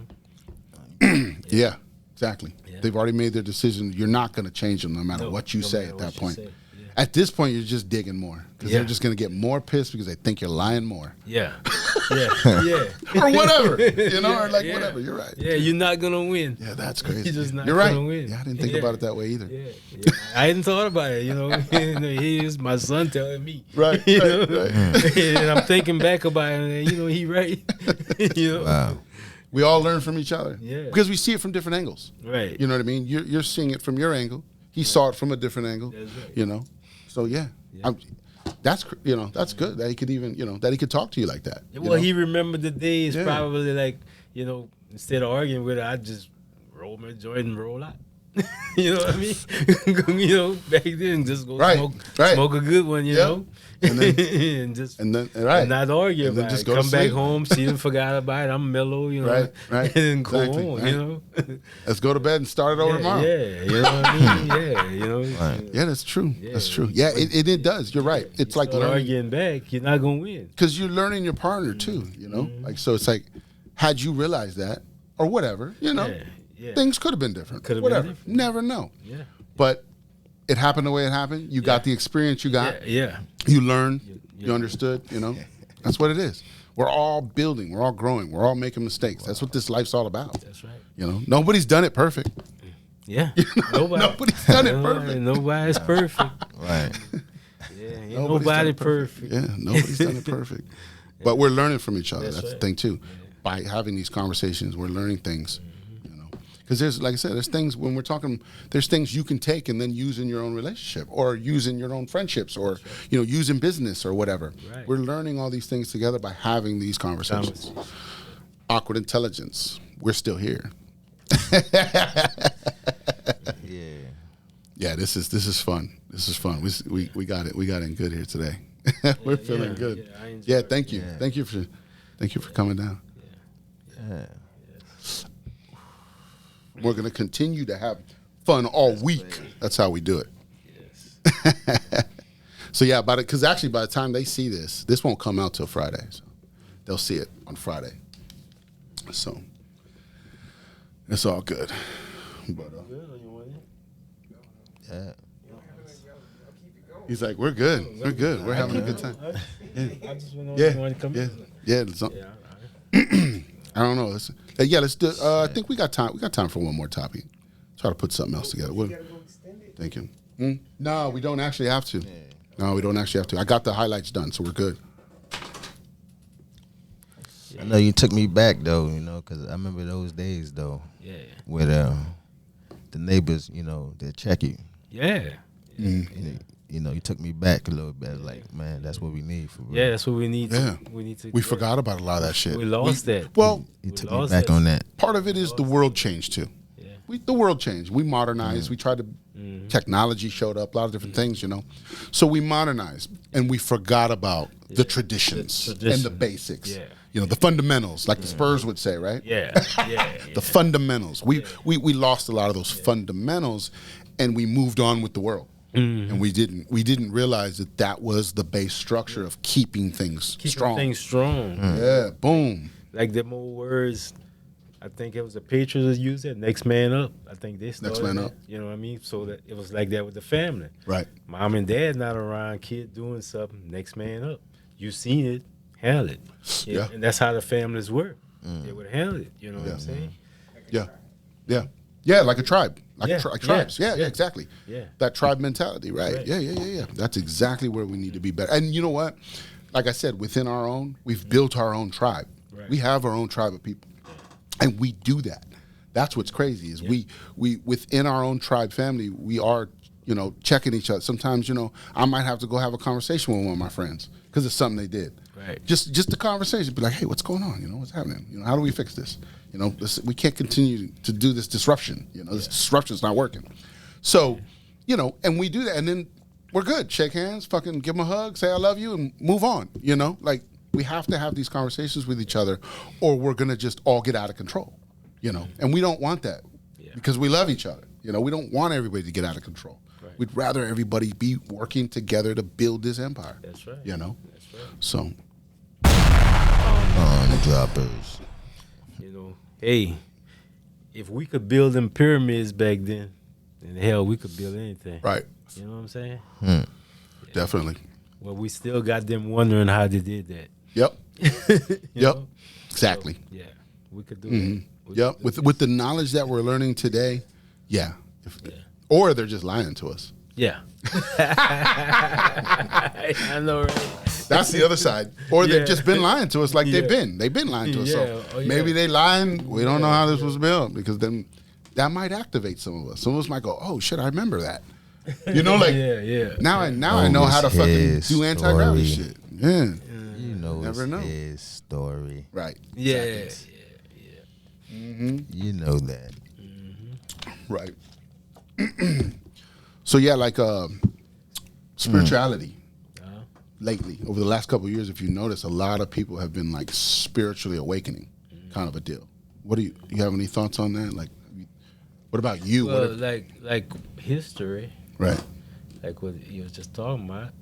Yeah. Exactly. Yeah. They've already made their decision. You're not going to change them no matter what you say matter at that what you point. say. Yeah. At this point, you're just digging more because they're just going to get more pissed because they think you're lying more. Yeah. Yeah. Or whatever. You know, or like yeah. whatever. You're right. Yeah, you're not gonna win. Yeah, that's crazy. You're just not You're right. gonna win. Yeah, I didn't think about it that way either. Yeah. I hadn't thought about it. You know, here's my son telling me. Right. You Right. know? Right. And I'm thinking back about it, and you know, he right. You know? Wow. We all learn from each other. Yeah. Because we see it from different angles. Right. You know what I mean? You're seeing it from your angle. He saw it from a different angle. That's right. You know? So yeah. That's good that he could even, that he could talk to you like that. you Well, know? he remembered the days Yeah. probably like, you know, instead of arguing with her, I just roll my joint and roll out. You know what I mean? You know, back then, just go Right, smoke, right. smoke a good one, you Yep. know? And then- and just and then right. and not argue And then about just it. go to Come back sleep. home, she done forgot about it. I'm mellow, you know, Right, right. and go Exactly, on, right. you know. Let's go to bed and start it over tomorrow. Yeah, you know what I mean? Yeah, you know. Right. Yeah, that's true. Yeah. That's true. Yeah, it does. You're right. It's like Start learning arguing back, you're not gonna win. because you're learning your partner too. You know, like so it's like had you realized that or whatever, Yeah. things could have been different. Could have been whatever. different. Never know. Yeah. But it happened the way it happened. You got the experience you got. Yeah. You learned. You understood. That's what it is. We're all building. We're all growing. We're all making mistakes. That's what this life's all about. That's right. Nobody's done it perfect. Yeah. Nobody's done it perfect. Nobody's perfect. Right. Yeah, ain't Nobody's nobody done it perfect. Yeah, nobody's done it perfect. But we're learning from each other. That's That's the right. thing too. By having these conversations, we're learning things. Because there's, like I said, there's things when we're talking. There's things you can take and then use in your own relationship, or use in your own friendships, or use in business or whatever. Right. We're learning all these things together by having these conversations. Awkward intelligence. We're still here. Yeah. Yeah, this is fun. This is fun. We got it. We got in good here today. We're feeling good. yeah, I enjoyed Yeah, it. thank you. Yeah. Thank you for coming down. Yeah. We're gonna continue to have fun all week. That's how we do it. Yes. So yeah, because actually by the time they see this won't come out till Friday. So they'll see it on Friday. So it's all good. But Yeah. he's like, we're good. We're good. We're having a good time. I just want Yeah. to come Yeah. in. Yeah. I don't know. Let's do. I think we got time. We got time for one more topic. Try to put something else together. Thank you. No, we don't actually have to. No, we don't actually have to. I got the highlights done, so we're good. I know you took me back though, because I remember those days though, Yeah. where the neighbors, they check you. Yeah. You took me back a little bit. Like, man, that's what we need for real. Yeah, that's what we need. Yeah. We need to. We forgot about a lot of that shit. We lost that. Well, You We took me lost back that. on that. part of it is the world changed too. Yeah. The world changed. We modernized. We tried to. Technology showed up. A lot of different things, So we modernized, and we forgot about the traditions The tradition. and the basics. Yeah. The fundamentals, like the Spurs would say, right? Yeah. Yeah. The fundamentals. We lost a lot of those fundamentals, and we moved on with the world. And we didn't realize that was the base structure of keeping things Keeping strong. things strong. Yeah, boom. Like them old words. I think it was the Patriots that used it. Next man up. I think they started. man that, up. You know what I mean? So that it was like that with the family. Right. Mom and dad not around, kid doing something. Next man up. You seen it, handle it. Yeah. And that's how the families were. They would handle it. You know what I'm saying? Yeah, like a tribe. Like Yeah, tribes. yeah, Yeah, exactly. Yeah. That tribe mentality, right? Right. Yeah. That's exactly where we need to be better. And you know what? Like I said, within our own, we've built our own tribe. Right. We have our own tribe of people. And we do that. That's what's crazy is we within our own tribe family, we are, checking each other. Sometimes, I might have to go have a conversation with one of my friends because it's something they did. Right. Just the conversation, be like, hey, what's going on? What's happening? How do we fix this? We can't continue to do this disruption. This disruption's not working. So you know, and we do that, and then we're good. Shake hands, fucking give them a hug, say I love you, and move on. You know, like we have to have these conversations with each other, or we're gonna just all get out of control. You know, and we don't want that because we love each other. You know, we don't want everybody to get out of control. Right. We'd rather everybody be working together to build this empire. That's right. You know, that's right. So, droppers. You know, hey, if we could build them pyramids back then, then hell, we could build anything. Right. You know what I'm saying? Yeah. Definitely. Well, we still got them wondering how they did that. Yep. Yep. Know? Exactly. So, yeah, we could do it. Yep. With the knowledge that we're learning today, yeah. Or they're just lying to us. Yeah. I know, right? That's the other side. Or they've just been lying to us like they've been lying to us. So maybe they lying. We don't know how this was built, because then that might activate some of us. Some of us might go, oh shit, I remember that. You know, like now I know how to fucking do anti-gravity shit. Yeah. You know, never know. His story. Right. Yeah. Exactly. You know that. Right. So yeah, like spirituality. Lately, over the last couple of years, if you notice, a lot of people have been like spiritually awakening, kind of a deal. What do you have any thoughts on that? Like, what about you? Well, like history, right? Like what you was just talking about.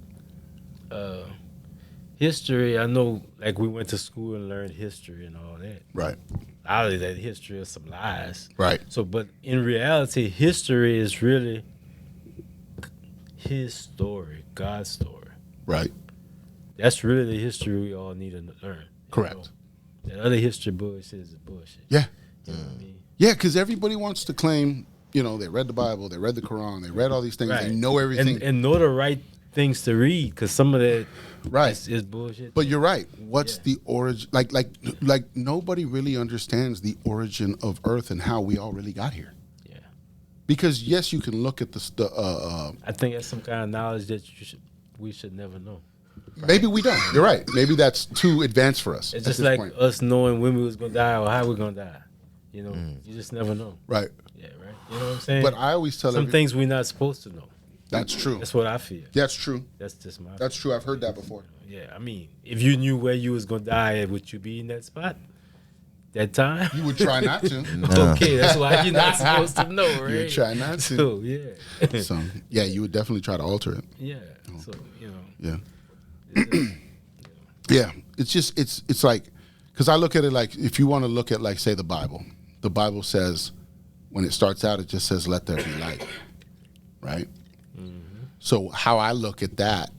History, I know, like we went to school and learned history and all that. Right. Out of that history is some lies. Right. So, but in reality, history is really his story, God's story. Right. That's really the history we all need to learn. Correct. That other history bullshit is bullshit. Yeah. You know what I mean? Yeah, because everybody wants to claim, you know, they read the Bible, they read the Quran, they read all these things, they know everything. And know the right things to read, because some of that is bullshit. But you're right. What's the origin? Like nobody really understands the origin of Earth and how we all really got here. Yeah. Because yes, you can look at the I think that's some kind of knowledge that we should never know. Maybe we don't. You're right. Maybe that's too advanced for us. It's just like us knowing when we was gonna die or how we're gonna die. You know, you just never know. Right. Yeah. Right. You know what I'm saying? But I always tell some things we're not supposed to know. That's true. That's what I feel. That's true. That's just my. That's true. I've heard that before. Yeah. I mean, if you knew where you was gonna die, would you be in that spot? That time? You would try not to. Okay, that's why you're not supposed to know, right? You would try not to. So, yeah. So, yeah, you would definitely try to alter it. Yeah. So, you know. Yeah. Yeah. It's just, it's like, because I look at it like, if you want to look at, like, say, the Bible says, when it starts out, it just says, let there be light. Right? Mm-hmm. So, how I look at that,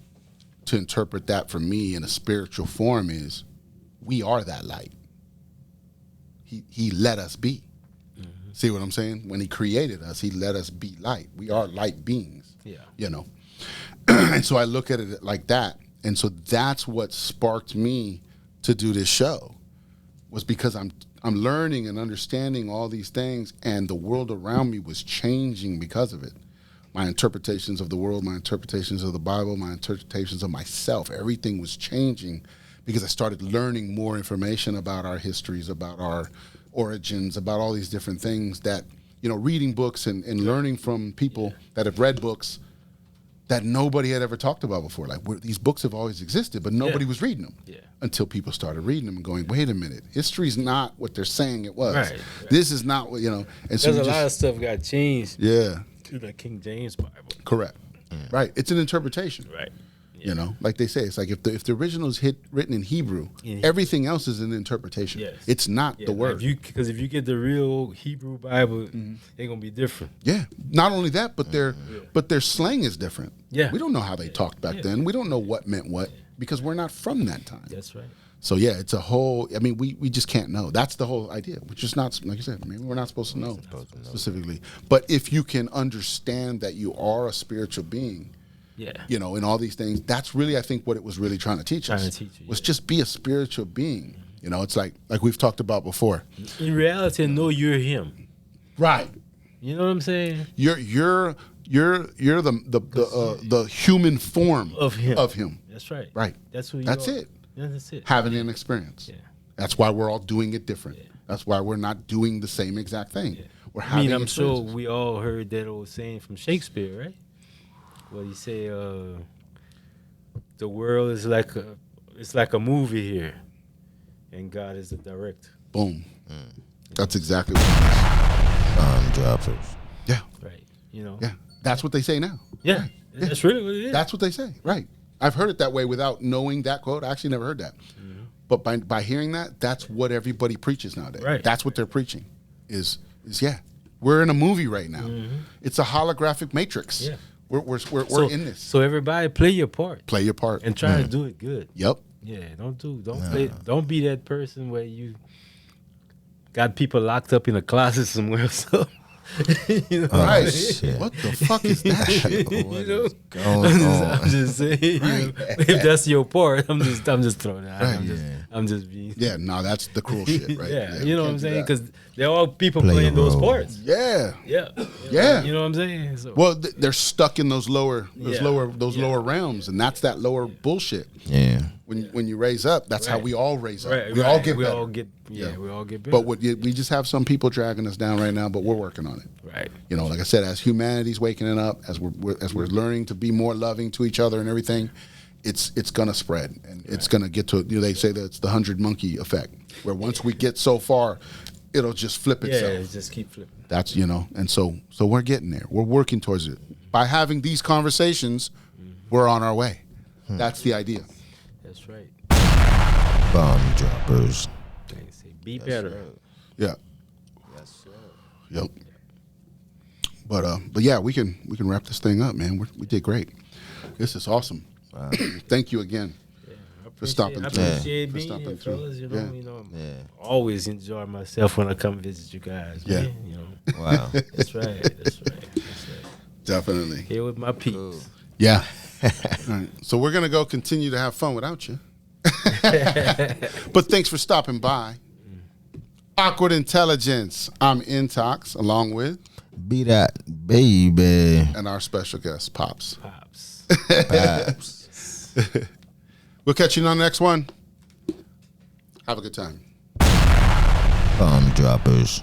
to interpret that for me in a spiritual form, is we are that light. He let us be. Mm-hmm. See what I'm saying? When he created us, he let us be light. We are light beings. Yeah. You know? And so I look at it like that. And so that's what sparked me to do this show, was because I'm learning and understanding all these things, and the world around me was changing because of it. My interpretations of the world, my interpretations of the Bible, my interpretations of myself, everything was changing, because I started learning more information about our histories, about our origins, about all these different things that, you know, reading books and learning from people that have read books that nobody had ever talked about before. Like, these books have always existed, but nobody was reading them until people started reading them and going, wait a minute, history's not what they're saying it was. Right. This is not what, you know. And so there's a lot of stuff got changed to the King James Bible. Correct. Right. It's an interpretation. Right. You know, like they say, it's like if the original is written in Hebrew, everything else is an interpretation. Yes. It's not the word. Because if you get the real Hebrew Bible, they're gonna be different. Yeah. Not only that, but their slang is different. Yeah. We don't know how they talked back then. We don't know what meant what, because we're not from that time. That's right. So yeah, it's a whole. I mean, we just can't know. That's the whole idea. We're just not, like you said. Maybe we're not supposed to know specifically. But if you can understand that you are a spiritual being. Yeah, you know, and all these things. That's really, I think, what it was really trying to teach us. Was just be a spiritual being. You know, it's like we've talked about before. In reality, know you're him. Right. You know what I'm saying? You're the human form of him. That's right. Right. That's who you That's are. it. Yeah, that's it. Having an experience. Yeah. That's why we're all doing it different. Yeah. That's why we're not doing the same exact thing. Yeah. We're having I'm sure we all heard that old saying from Shakespeare, right? what do you say? The world is like a movie here, and God is the director. Boom. That's exactly what it is. Droppers. Yeah. Right. You know. Yeah. That's what they say now. Yeah. That's really what it is. That's what they say. Right. I've heard it that way without knowing that quote. I actually never heard that. But by hearing that, that's what everybody preaches nowadays. Right. That's what they're preaching. Is we're in a movie right now. It's a holographic matrix. Yeah. We're in this. So everybody play your part Play your part. and try to do it good. Yep. Yeah, don't be that person where you got people locked up in a closet somewhere. So you know, Right. shit. What the fuck is that shit? What know? is going on? I'm just saying, you know, if that's your part, I'm just throwing it out. Right. I'm just being. Yeah, no, that's the cruel shit, right? Yeah, we you know what can't I'm do saying? that. Because they're all people Play playing your those role. parts. Yeah. Yeah. Yeah. You know what I'm saying? So, Well, they're stuck in those lower Yeah. lower realms, and that's that lower bullshit. Yeah. When you raise up, that's how Right. we all raise up. right, We all get better. we all get better. But we just have some people dragging us down right now, but we're working on it. right. You know, like I said, as humanity's waking it up, as we're learning to be more loving to each other and everything, it's gonna spread, and it's gonna get to, you know, they say that it's the 100 monkey effect, where once we get so far, it'll just flip Yeah, itself. just keep flipping. That's, you know, and so we're getting there. We're working towards it. By having these conversations, we're on our way. That's the idea. That's right. Bomb droppers. They say be better. Yeah. Yes, sir. Yep. But yeah, we can wrap this thing up, man. We did great. This is awesome. Wow. Thank you again. I stopping I through. appreciate For being stopping here, through. fellas. You know, Yeah. always enjoy myself when I come visit you guys. Yeah. Man. You know, Wow. that's right. That's right. Definitely. Here with my peeps. Cool. Yeah. All right. So we're gonna go continue to have fun without you. But thanks for stopping by. Awkward Intelligence. I'm Intox, along with BDot, baby. and our special guest, Pops. Pops. Pops. We'll catch you on the next one. Have a good time. Bomb droppers.